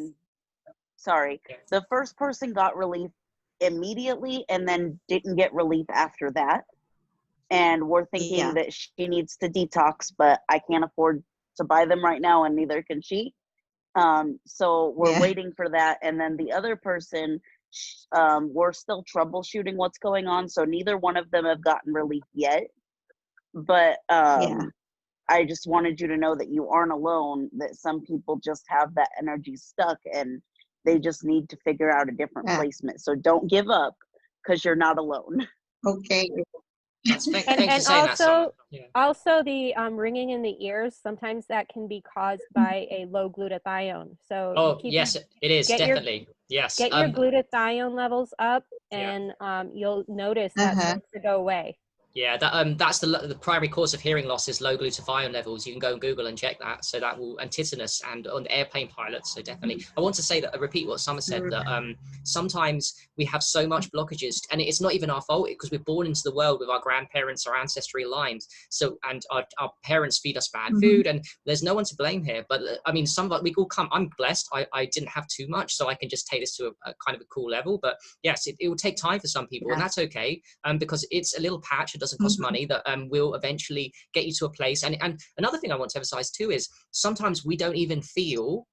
Sorry. The first person got relief immediately and then didn't get relief after that. And we're thinking that she needs to detox, but I can't afford to buy them right now, and neither can she. So we're waiting for that. And then the other person, we're still troubleshooting what's going on. So neither one of them have gotten relief yet. But I just wanted you to know that you aren't alone, that some people just have that energy stuck and they just need to figure out a different placement. So don't give up, because you're not alone. Okay. And also the ringing in the ears, sometimes that can be caused by a low glutathione. So yes, it is definitely. Yes. Get your glutathione levels up, and you'll notice that starts to go away. Yeah, that's the primary cause of hearing loss is low glutathione levels. You can go and Google and check that. So that will, and tetanus and on airplane pilots. So definitely, I want to say that, I repeat what Summer said, that sometimes we have so much blockages, and it's not even our fault, because we're born into the world with our grandparents, our ancestry lines. So, and our parents feed us bad food, and there's no one to blame here. But I mean, we all come, I'm blessed. I didn't have too much, so I can just take this to a kind of a cool level. But yes, it will take time for some people, and that's okay, because it's a little patch. It doesn't cost money, that will eventually get you to a place. And another thing I want to emphasize too is sometimes we don't even feel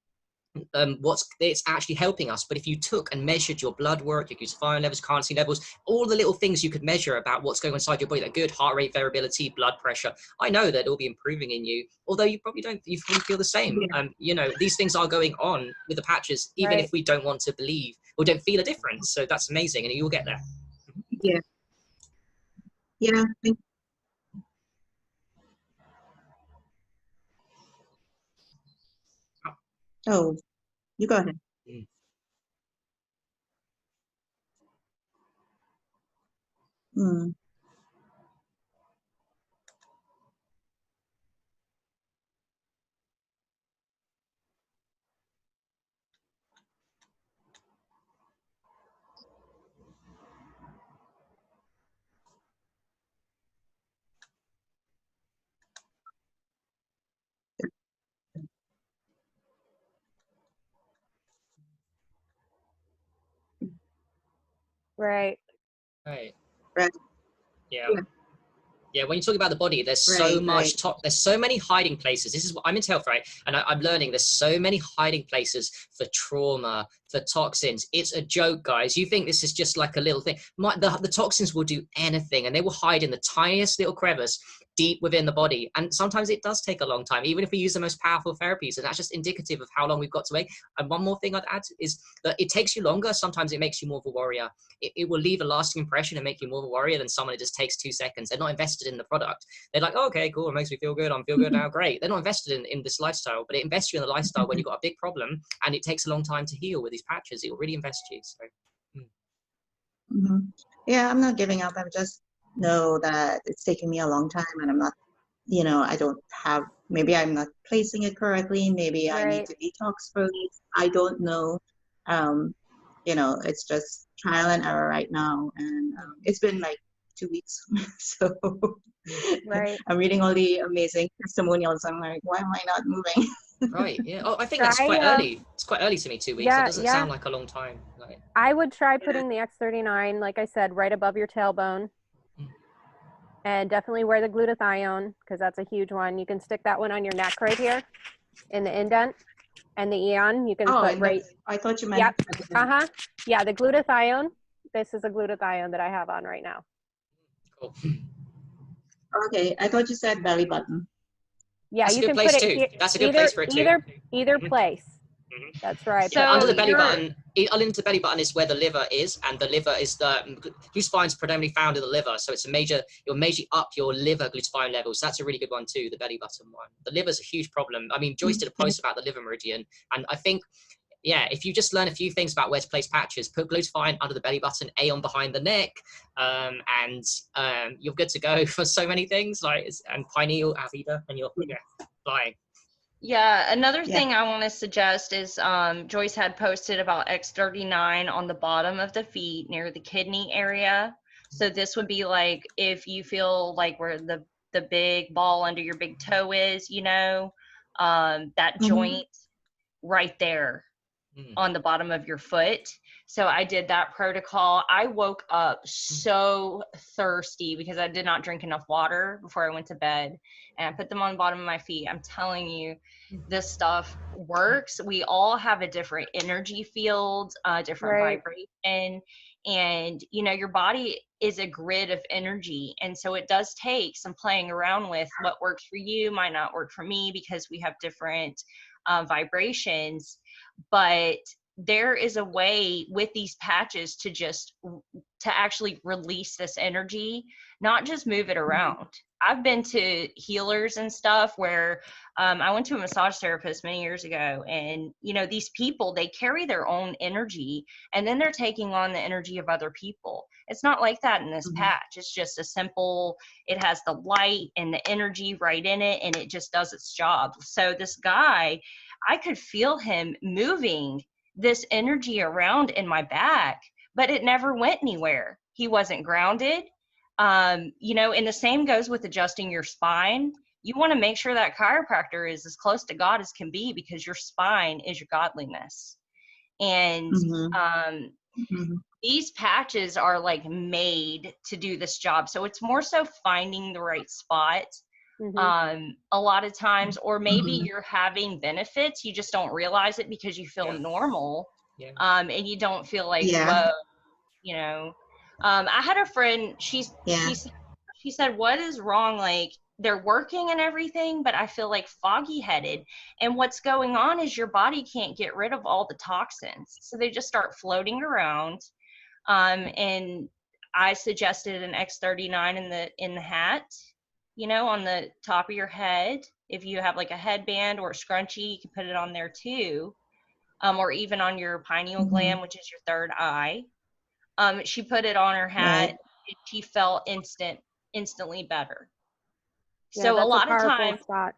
it's actually helping us. But if you took and measured your blood work, your glutathione levels, carnosine levels, all the little things you could measure about what's going on inside your body, like good heart rate variability, blood pressure, I know that it'll be improving in you, although you probably feel the same. You know, these things are going on with the patches, even if we don't want to believe or don't feel a difference. So that's amazing, and you'll get there. Yeah. Yeah. Oh, you go ahead. Mm. Right. Right. Right. Yeah. Yeah, when you talk about the body, there's so much there's so many hiding places. This is what I'm into health, right? And I'm learning there's so many hiding places for trauma, for toxins. It's a joke, guys. You think this is just like a little thing. The toxins will do anything, and they will hide in the tiniest little crevice deep within the body. And sometimes it does take a long time, even if we use the most powerful therapies. And that's just indicative of how long we've got to wait. And one more thing I'd add is that it takes you longer. Sometimes it makes you more of a warrior. It will leave a lasting impression and make you more of a warrior than someone that just takes 2 seconds. They're not invested in the product. They're like, oh, okay, cool, it makes me feel good. I'm feel good now, great. They're not invested in this lifestyle, but it invests you in the lifestyle when you've got a big problem and it takes a long time to heal with these patches. It will really invest you. So. Mm-hmm. Yeah, I'm not giving up. I just know that it's taking me a long time, and I'm not, you know, I don't have, maybe I'm not placing it correctly. Maybe I need to detox first. I don't know. You know, it's just trial and error right now. And it's been like 2 weeks. So I'm reading all the amazing testimonials. I'm like, why am I not moving? Right. Yeah. Oh, I think that's quite early. It's quite early to me, 2 weeks. Yeah, It doesn't sound like a long time. Like, I would try putting the X39, like I said, right above your tailbone. And definitely wear the glutathione, because that's a huge one. You can stick that one on your neck right here in the indent. And the Eon, you can put right. I thought you meant. Yep. Yeah, the glutathione. This is a glutathione that I have on right now. Cool. Okay, I thought you said belly button. Yeah, that's you a good can place put it too. That's a good place for it too. Either place. That's right. So under the belly button, underneath the belly button is where the liver is, and the liver is glutathione is predominantly found in the liver, so it's you'll measure up your liver glutathione levels. So that's a really good one too, the belly button one. The liver's a huge problem. I mean, Joyce did a post about the liver meridian, and I think, yeah, if you just learn a few things about where to place patches, put glutathione under the belly button, on behind the neck, and you're good to go for so many things, like, and pineal, avida, and you're flying. Yeah, another thing I want to suggest is Joyce had posted about X39 on the bottom of the feet near the kidney area. So this would be like if you feel like where the big ball under your big toe is, you know, that joint right there on the bottom of your foot. So I did that protocol. I woke up so thirsty because I did not drink enough water before I went to bed, and I put them on the bottom of my feet. I'm telling you, this stuff works. We all have a different energy field, different vibration, and you know, your body is a grid of energy, and so it does take some playing around with what works for you might not work for me because we have different vibrations. But there is a way with these patches to actually release this energy, not just move it around. I've been to healers and stuff where I went to a massage therapist many years ago, and you know, these people, they carry their own energy and then they're taking on the energy of other people. It's not like that in this patch. It's just a simple, it has the light and the energy right in it, and it just does its job. So this guy, I could feel him moving this energy around in my back, but it never went anywhere. He wasn't grounded. You know, and the same goes with adjusting your spine. You want to make sure that chiropractor is as close to God as can be, because your spine is your godliness. And these patches are like made to do this job. So it's more so finding the right spot A lot of times, or maybe you're having benefits, you just don't realize it because you feel normal, and you don't feel like, whoa, you know. I had a friend, she said, what is wrong? Like, they're working and everything, but I feel like foggy headed. And what's going on is your body can't get rid of all the toxins. So they just start floating around. And I suggested an X39 in the hat, you know, on the top of your head. If you have like a headband or a scrunchie, you can put it on there too. Or even on your pineal gland, which is your third eye. She put it on her hat, and she felt instantly better. Yeah, So a that's lot of powerful times, spot.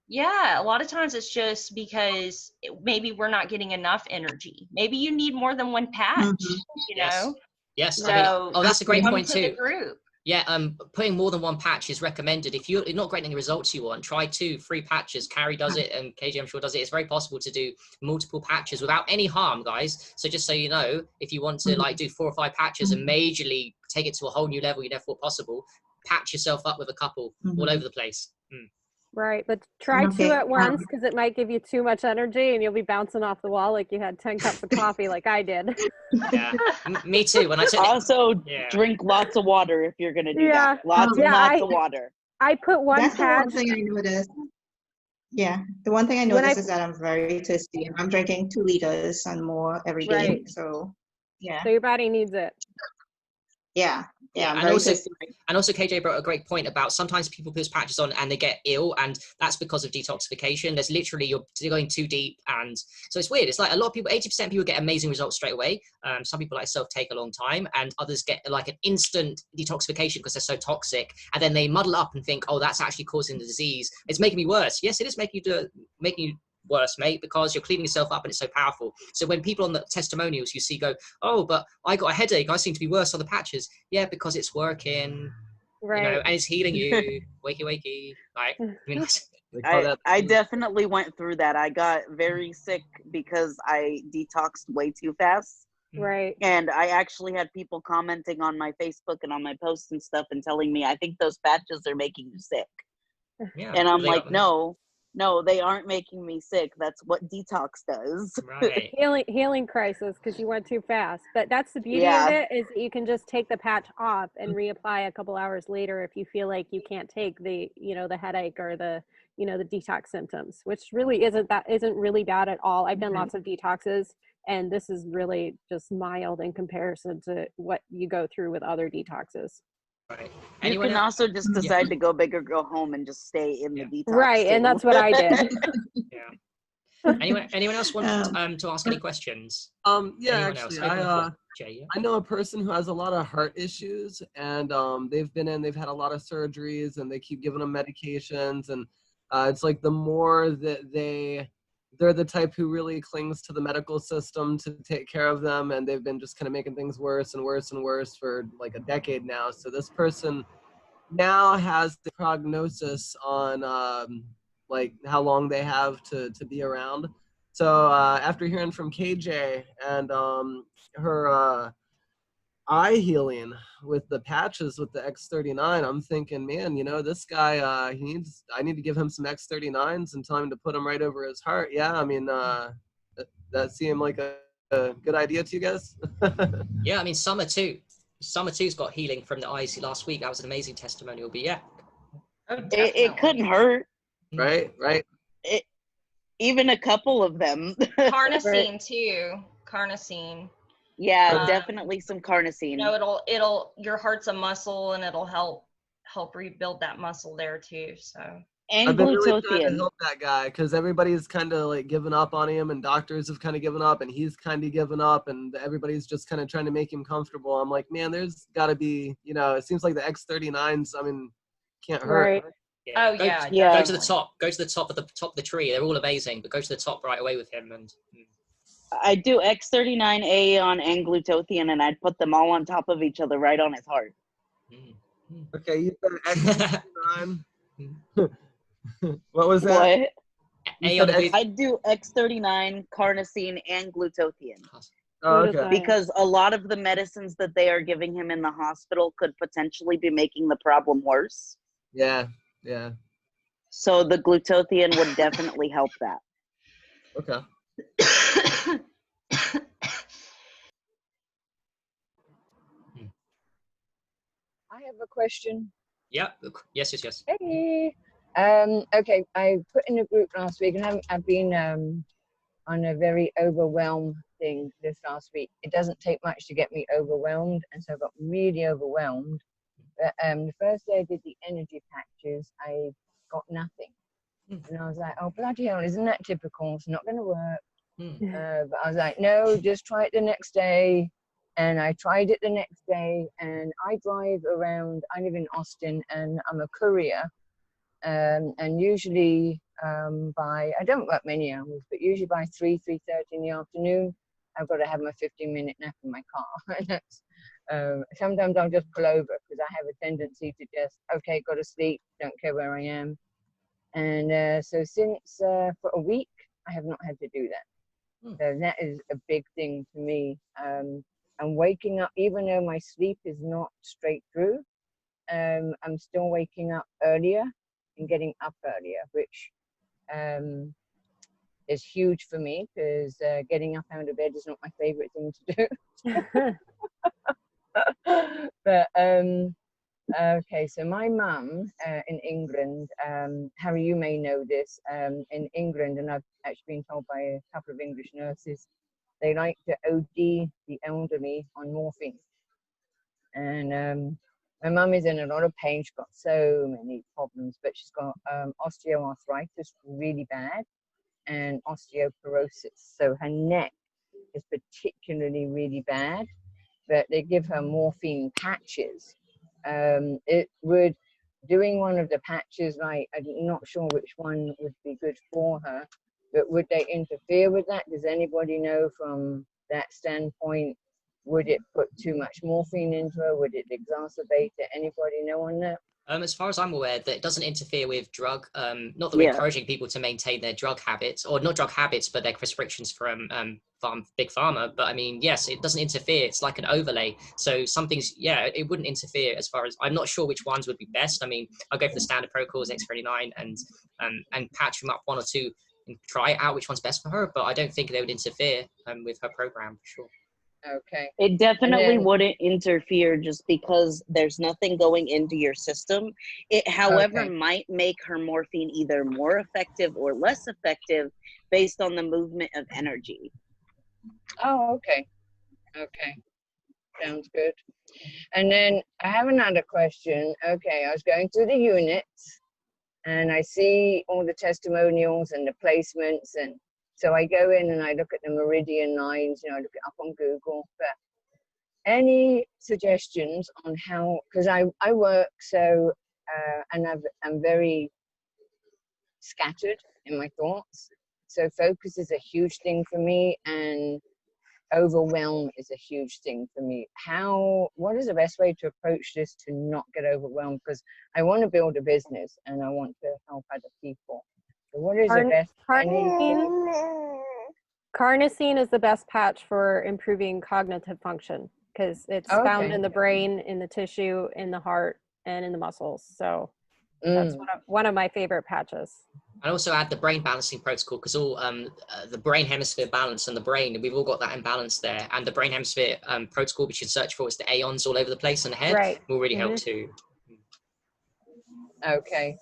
yeah, a lot of times it's just because maybe we're not getting enough energy. Maybe you need more than one patch, you know? Yes. So I mean, oh, that's a great come point to too. the group. Yeah, putting more than one patch is recommended. If you're not getting the results you want, try 2, 3 patches. Carrie does it, and KJ I'm sure does it. It's very possible to do multiple patches without any harm, guys. So just so you know, if you want to like do 4 or 5 patches and majorly take it to a whole new level you never thought possible, patch yourself up with a couple all over the place. Right, but try 2 at once because it might give you too much energy and you'll be bouncing off the wall like you had 10 cups of coffee like I did. Yeah, me too. When I took also drink lots of water if you're gonna do that. Lots and lots of water. I put one That's patch. the one thing I noticed. Yeah, the one thing I noticed is that I'm very thirsty. I'm drinking 2 liters and more every day. Right. So, yeah. So your body needs it. Yeah. Yeah, I'm and very also, thirsty. and also KJ brought a great point about sometimes people put patches on and they get ill, and that's because of detoxification. There's literally, you're going too deep, and so it's weird. It's like a lot of people, 80% of people get amazing results straight away. Some people like self take a long time, and others get like an instant detoxification because they're so toxic, and then they muddle up and think, oh, that's actually causing the disease. It's making me worse. Yes, it is making you worse, mate, because you're cleaning yourself up and it's so powerful. So when people on the testimonials you see go, oh, but I got a headache, I seem to be worse on the patches. Yeah, because it's working, right? You know, and it's healing you. Wakey, like. I definitely went through that. I got very sick because I detoxed way too fast. Right. And I actually had people commenting on my Facebook and on my posts and stuff and telling me, I think those patches are making you sick. Yeah, and I'm like, no, they aren't making me sick. That's what detox does. Right. healing crisis because you went too fast. But that's the beauty of it, is that you can just take the patch off and reapply a couple hours later if you feel like you can't take the, you know, the headache or the, you know, the detox symptoms, which really isn't really bad at all. I've done lots of detoxes, and this is really just mild in comparison to what you go through with other detoxes. Right. You can also just decide to go big or go home and just stay in the detox. Right, and that's what I did. Anyone else want to ask any questions? Yeah, Anyone actually, else? I know a person who has a lot of heart issues, and they've had a lot of surgeries, and they keep giving them medications, and it's like the more that they're the type who really clings to the medical system to take care of them, and they've been just kind of making things worse and worse and worse for like a decade now. So this person now has the prognosis on like how long they have to be around. So after hearing from KJ and her eye healing with the patches with the X39, I'm thinking, man, you know, this guy, I need to give him some X39s and tell him to put them right over his heart. Yeah, I mean, that seemed like a good idea to you guys? Yeah, I mean, Summer too's got healing from the eyes last week. That was an amazing testimonial, but yeah. It couldn't hurt. Right. Even a couple of them. Carnosine too. Carnosine. Yeah, definitely some carnosine. You know, it'll your heart's a muscle, and it'll help rebuild that muscle there too. So. And I've been really trying to help that guy because everybody's kind of like given up on him, and doctors have kind of given up, and he's kind of given up, and everybody's just kind of trying to make him comfortable. I'm like, man, there's got to be, you know, it seems like the X39s, I mean, can't hurt. Right. Yeah. Oh yeah. Go to the top. Go to the top of the tree. They're all amazing, but go to the top right away with him. And I do X39A on Anglutothian, and I'd put them all on top of each other right on his heart. Okay, you said X39. What was that? What? I do X39, carnosine, and glutothione. Oh, okay. Because a lot of the medicines that they are giving him in the hospital could potentially be making the problem worse. Yeah. So the glutathione would definitely help that. Okay. I have a question. Yeah. Yes. Hey. Okay, I put in a group last week, and I've been on a very overwhelmed thing this last week. It doesn't take much to get me overwhelmed, and so I got really overwhelmed. But the first day I did the energy patches, I got nothing. And I was like, oh, bloody hell, isn't that typical? It's not going to work. But I was like, no, just try it the next day. And I tried it the next day, and I drive around. I live in Austin, and I'm a courier. And usually I don't work many hours, but usually by 3:30 in the afternoon, I've got to have my 15-minute nap in my car. And that's, sometimes I'll just pull over because I have a tendency to just, okay, go to sleep, don't care where I am. And so since for a week, I have not had to do that. So that is a big thing for me. I'm waking up, even though my sleep is not straight through, I'm still waking up earlier and getting up earlier, which is huge for me because getting up out of bed is not my favorite thing to do. But okay, so my mum in England, Harry, you may know this, in England, and I've actually been told by a couple of English nurses, they like to OD the elderly on morphine. And my mum is in a lot of pain. She's got so many problems, but she's got osteoarthritis really bad and osteoporosis. So her neck is particularly really bad, but they give her morphine patches. It would, doing one of the patches, like, I'm not sure which one would be good for her, but would they interfere with that? Does anybody know from that standpoint? Would it put too much morphine into her? Would it exacerbate it? Anybody know on that? As far as I'm aware, that it doesn't interfere with drug. Not that we're encouraging people to maintain their drug habits, or not drug habits, but their prescriptions from big pharma. But I mean, yes, it doesn't interfere. It's like an overlay. So some things, yeah, it wouldn't interfere. As far as I'm not sure which ones would be best. I mean, I'll go for the standard protocols, X39, and patch them up one or two and try out which one's best for her. But I don't think they would interfere with her program for sure. Okay. It definitely wouldn't interfere just because there's nothing going into your system. It, however, might make her morphine either more effective or less effective based on the movement of energy. Oh, okay. Okay. Sounds good. And then I have another question. Okay, I was going through the units and I see all the testimonials and the placements, and so I go in and I look at the meridian lines, you know, I look it up on Google. But any suggestions on how, because I work so, and I'm very scattered in my thoughts. So focus is a huge thing for me, and overwhelm is a huge thing for me. What is the best way to approach this to not get overwhelmed? Because I want to build a business and I want to help other people. So what is the best? Carnosine is the best patch for improving cognitive function because it's found in the brain, in the tissue, in the heart, and in the muscles. So that's one of my favorite patches. I also add the brain balancing protocol because all the brain hemisphere balance and the brain, we've all got that imbalance there. And the brain hemisphere protocol, which you search for, is the aeons all over the place in the head, will really help too. Okay.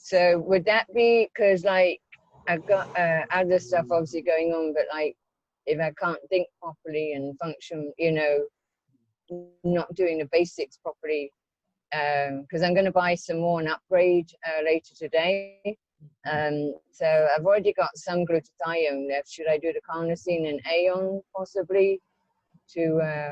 So would that be, because like I've got other stuff obviously going on, but like if I can't think properly and function, you know, not doing the basics properly, because I'm going to buy some more and upgrade later today. So I've already got some glutathione left. Should I do the carnosine and aeon possibly?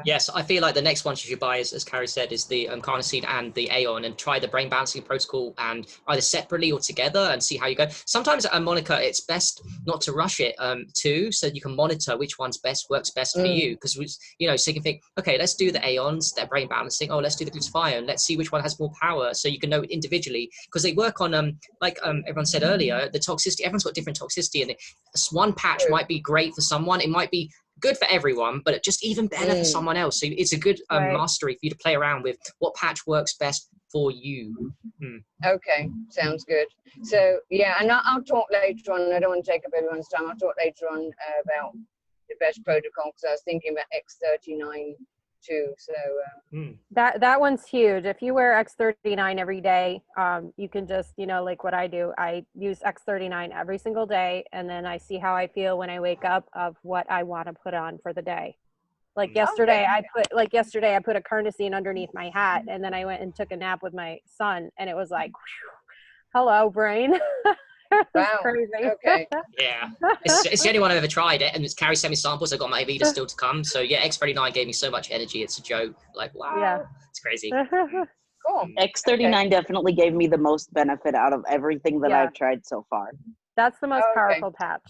Yes, I feel like the next one you should buy, as Carrie said, is the carnosine and the aeon, and try the brain balancing protocol and either separately or together and see how you go. Sometimes, Monica, it's best not to rush it too, so you can monitor which one's works best for you. Because you know, so you can think, okay, let's do the aeons, that brain balancing. Oh, let's do the glutathione. Let's see which one has more power, so you can know individually, because they work on like everyone said earlier, the toxicity. Everyone's got different toxicity, and one patch might be great for someone. It might be good for everyone, but just even better for someone else. So it's a good mastery for you to play around with what patch works best for you. Okay, sounds good. So yeah, and I'll talk later on. I don't want to take up everyone's time. I'll talk later on about the best protocol because I was thinking about X39 too. So that one's huge. If you wear X39 every day, you can just, like what I do, I use X39 every single day, and then I see how I feel when I wake up of what I want to put on for the day. Like yesterday, I put a carnosine underneath my hat, and then I went and took a nap with my son, and it was like, whew, hello, brain. It was crazy. Okay. Yeah, it's the only one I've ever tried it, and it's Carrie sent me samples. I got my Avita still to come. So yeah, X39 gave me so much energy. It's a joke. Like wow, yeah, it's crazy. Cool. X39 definitely gave me the most benefit out of everything that I've tried so far. That's the most powerful patch.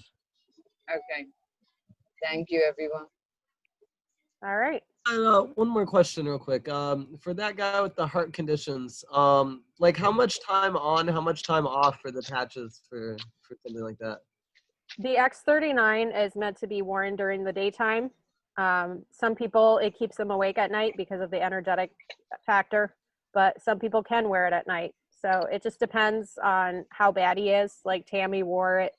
Okay. Thank you, everyone. All right. One more question real quick. For that guy with the heart conditions, like how much time on, how much time off for the patches for something like that? The X39 is meant to be worn during the daytime. Some people, it keeps them awake at night because of the energetic factor, but some people can wear it at night. So it just depends on how bad he is. Like Tammy wore it,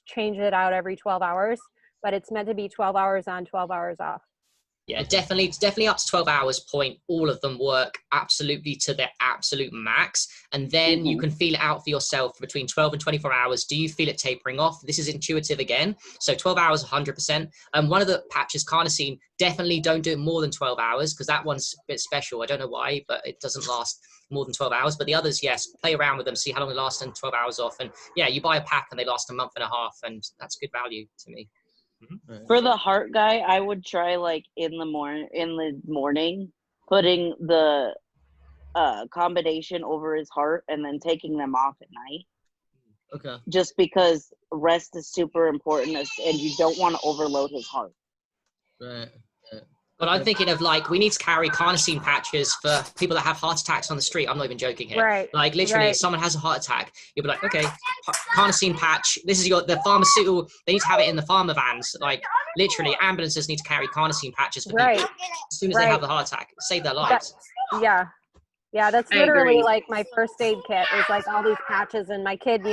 change it out every 12 hours, but it's meant to be 12 hours on, 12 hours off. Yeah, definitely up to 12 hours point. All of them work absolutely to their absolute max. And then you can feel it out for yourself between 12 and 24 hours. Do you feel it tapering off? This is intuitive again. So 12 hours, 100%. And one of the patches, carnosine, definitely don't do it more than 12 hours because that one's a bit special. I don't know why, but it doesn't last more than 12 hours. But the others, yes, play around with them, see how long they last and 12 hours off. And yeah, you buy a pack and they last a month and a half. And that's good value to me. For the heart guy, I would try like in the morning, putting the combination over his heart and then taking them off at night. Okay. Just because rest is super important and you don't want to overload his heart. Right. But I'm thinking of like, we need to carry carnosine patches for people that have heart attacks on the street. I'm not even joking here. Right. Like literally, if someone has a heart attack, you'll be like, okay, carnosine patch. This is the pharmaceutical. They need to have it in the pharma vans. Like literally, ambulances need to carry carnosine patches for people as soon as they have the heart attack. Save their lives. Yeah, that's I literally agree. like my first aid kit is like all these patches, and my kid,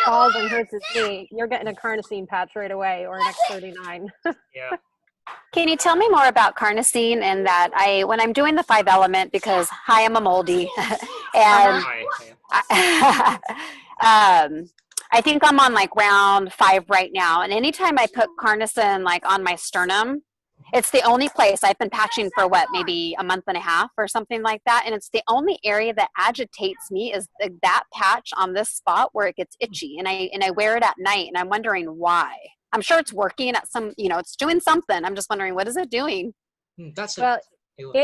falls and hurts his knee. You're getting a carnosine patch right away or an X39. Yeah. Can you tell me more about carnosine and that when I'm doing the 5 element, because I'm a moldy, and I think I'm on like round 5 right now. And anytime I put carnosine like on my sternum, it's the only place I've been patching for maybe a month and a half or something like that. And it's the only area that agitates me is that patch on this spot where it gets itchy. And I wear it at night and I'm wondering why. I'm sure it's working at some, it's doing something. I'm just wondering, what is it doing? It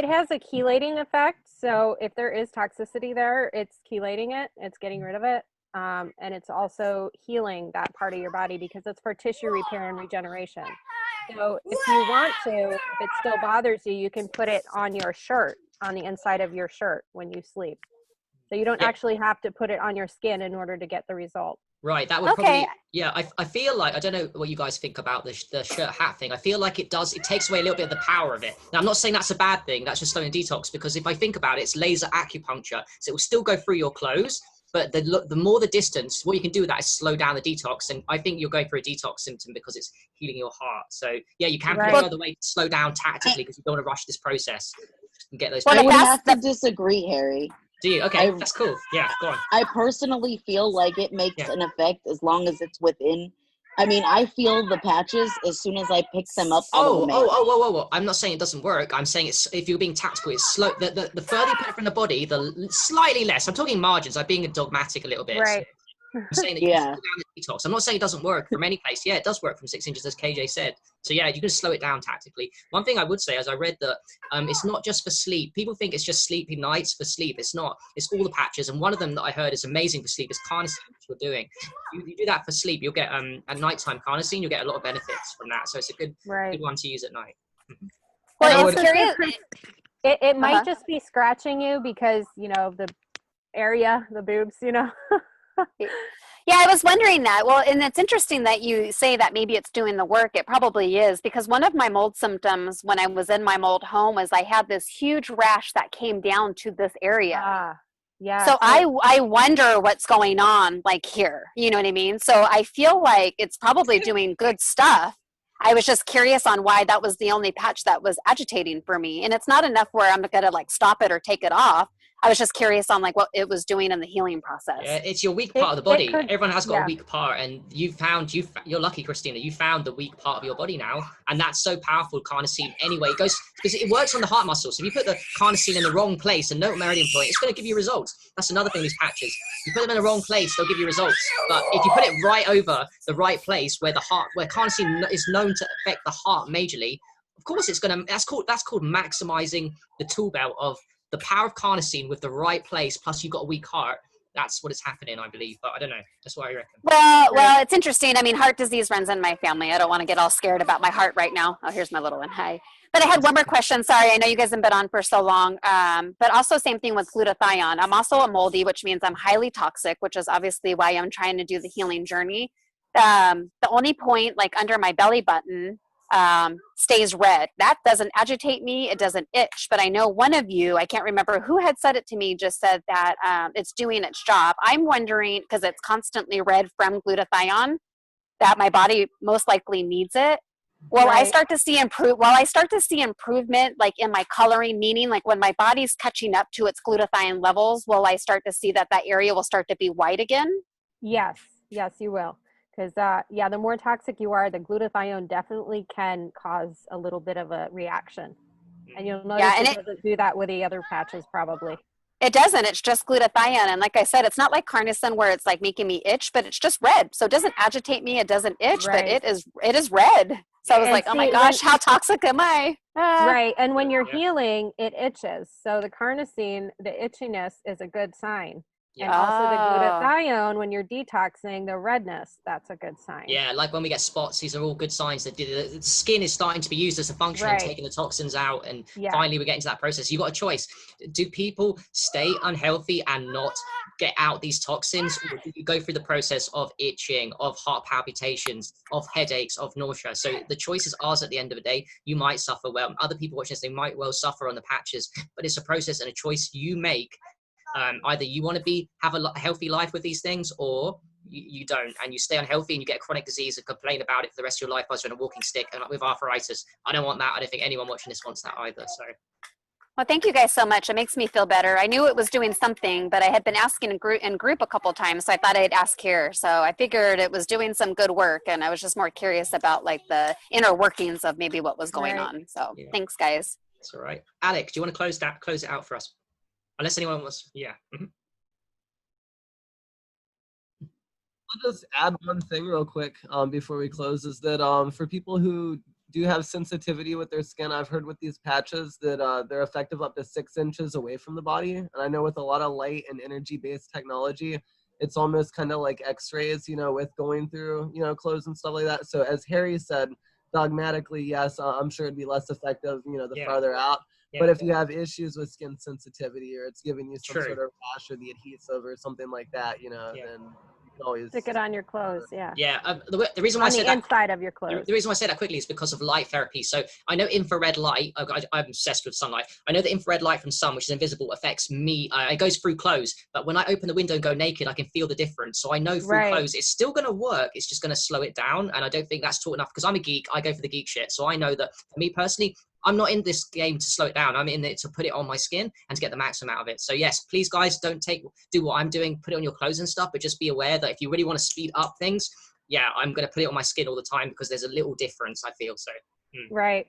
has a chelating effect. So if there is toxicity there, it's chelating it, it's getting rid of it. And it's also healing that part of your body because it's for tissue repair and regeneration. So if you want to, if it still bothers you, you can put it on your shirt, on the inside of your shirt when you sleep. So you don't actually have to put it on your skin in order to get the result. Right, that would probably, I feel like, I don't know what you guys think about the shirt hat thing. I feel like it takes away a little bit of the power of it. Now, I'm not saying that's a bad thing, that's just slowing detox, because if I think about it, it's laser acupuncture, so it will still go through your clothes, but the more the distance, what you can do with that is slow down the detox, and I think you're going through a detox symptom because it's healing your heart. So yeah, you can put it another way to slow down tactically because you don't want to rush this process and get those. I would have to disagree, Harry. Do you? Okay, that's cool. Yeah, go on. I personally feel like it makes an effect as long as it's within. I mean, I feel the patches as soon as I pick them up out of the mail. Whoa. I'm not saying it doesn't work. I'm saying if you're being tactical, it's slow. The further you put it from the body, the slightly less. I'm talking margins. I'm being dogmatic a little bit. Right. I'm saying that you can slow down the detox. I'm not saying it doesn't work from any place. Yeah, it does work from 6 inches, as KJ said. So yeah, you can slow it down tactically. One thing I would say, as I read that, it's not just for sleep. People think it's just sleepy nights for sleep. It's not. It's all the patches. And one of them that I heard is amazing for sleep is carnosine, which you're doing. You do that for sleep, you'll get at nighttime carnosine. You'll get a lot of benefits from that. So it's a good one to use at night. Well, it's curious. It might just be scratching you because the area, the boobs, Yeah, I was wondering that. Well, and it's interesting that you say that maybe it's doing the work. It probably is, because one of my mold symptoms when I was in my mold home was I had this huge rash that came down to this area. Yeah. So I wonder what's going on like here. You know what I mean? So I feel like it's probably doing good stuff. I was just curious on why that was the only patch that was agitating for me. And it's not enough where I'm gonna like stop it or take it off. I was just curious on like what it was doing in the healing process. Yeah, it's your weak part of the body. Everyone has got a weak part, and you're lucky, Christina. You found the weak part of your body now, and that's so powerful. Carnosine, anyway, it goes because it works on the heart muscle. So if you put the carnosine in the wrong place and no meridian point, it's going to give you results. That's another thing. These patches, you put them in the wrong place, they'll give you results. But if you put it right over the right place where where carnosine is known to affect the heart majorly, of course it's going to. That's called maximizing the tool belt of the power of carnosine with the right place. Plus, you've got a weak heart. That's what is happening, I believe. But I don't know. That's what I reckon. Well, it's interesting. I mean, heart disease runs in my family. I don't want to get all scared about my heart right now. Oh, here's my little one. Hi. But I had one more question. Sorry, I know you guys have been on for so long. But also same thing with glutathione. I'm also a moldy, which means I'm highly toxic, which is obviously why I'm trying to do the healing journey. The only point, like under my belly button, stays red. That doesn't agitate me. It doesn't itch. But I know one of you, I can't remember who had said it to me, just said that it's doing its job. I'm wondering, because it's constantly red from glutathione, that my body most likely needs it. Will I start to see improvement like in my coloring, meaning like when my body's catching up to its glutathione levels, will I start to see that area will start to be white again? Yes, you will. Because, the more toxic you are, the glutathione definitely can cause a little bit of a reaction. And you'll notice it doesn't do that with the other patches, probably. It doesn't. It's just glutathione. And like I said, it's not like carnosine where it's like making me itch, but it's just red. So it doesn't agitate me. It doesn't itch, but it is red. So I was like, oh my gosh, how toxic am I? Right. And when you're healing, it itches. So the carnosine, the itchiness is a good sign. Yeah. And also the glutathione, when you're detoxing, the redness, that's a good sign. Yeah, like when we get spots, these are all good signs that the skin is starting to be used as a function and taking the toxins out. And finally, we're getting to that process. You've got a choice. Do people stay unhealthy and not get out these toxins? Or do you go through the process of itching, of heart palpitations, of headaches, of nausea? So the choice is ours at the end of the day. You might suffer well. Other people watching this, they might well suffer on the patches, but it's a process and a choice you make. Either you want to have a healthy life with these things, or you don't, and you stay unhealthy and you get a chronic disease and complain about it for the rest of your life as you're on a walking stick and with arthritis. I don't want that. I don't think anyone watching this wants that either. So. Well, thank you guys so much. It makes me feel better. I knew it was doing something, but I had been asking in group a couple times, so I thought I'd ask here. So I figured it was doing some good work, and I was just more curious about like the inner workings of maybe what was going on. So thanks, guys. That's all right. Alec, do you want to close it out for us? Unless anyone wants, I'll just add one thing real quick before we close, is that for people who do have sensitivity with their skin, I've heard with these patches that they're effective up to 6 inches away from the body. And I know with a lot of light and energy-based technology, it's almost kind of like x-rays, with going through, clothes and stuff like that. So as Harry said, dogmatically, yes, I'm sure it'd be less effective, the farther out. Yeah. But if you have issues with skin sensitivity, or it's giving you some sort of rash or the adhesive or something like that, then you can always stick it on your clothes. Yeah. The reason why I said that, inside of your clothes. The reason why I say that quickly is because of light therapy. So I know infrared light. I'm obsessed with sunlight. I know the infrared light from sun, which is invisible, affects me. It goes through clothes, but when I open the window and go naked, I can feel the difference. So I know through clothes, it's still going to work. It's just going to slow it down. And I don't think that's taught enough, because I'm a geek. I go for the geek shit. So I know that for me personally, I'm not in this game to slow it down. I'm in it to put it on my skin and to get the maximum out of it. So yes, please guys, do what I'm doing, put it on your clothes and stuff, but just be aware that if you really want to speed up things, I'm going to put it on my skin all the time, because there's a little difference, I feel. So. Right.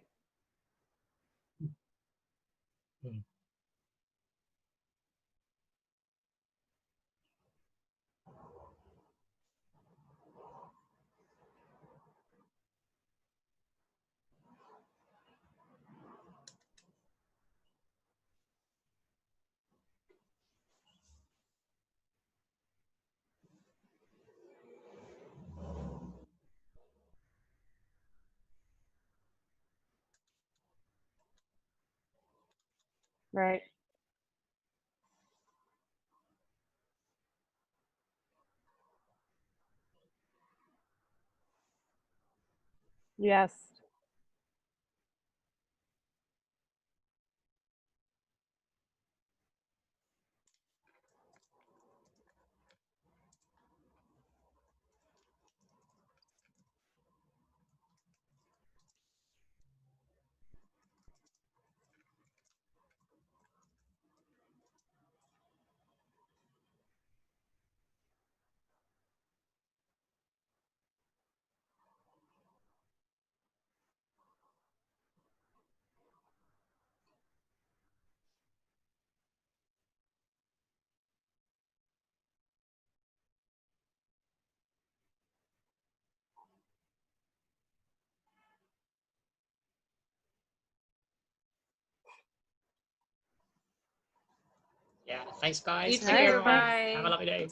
Right. Yes. Yeah, thanks guys. You Take care, too. everyone. Bye. Have a lovely day.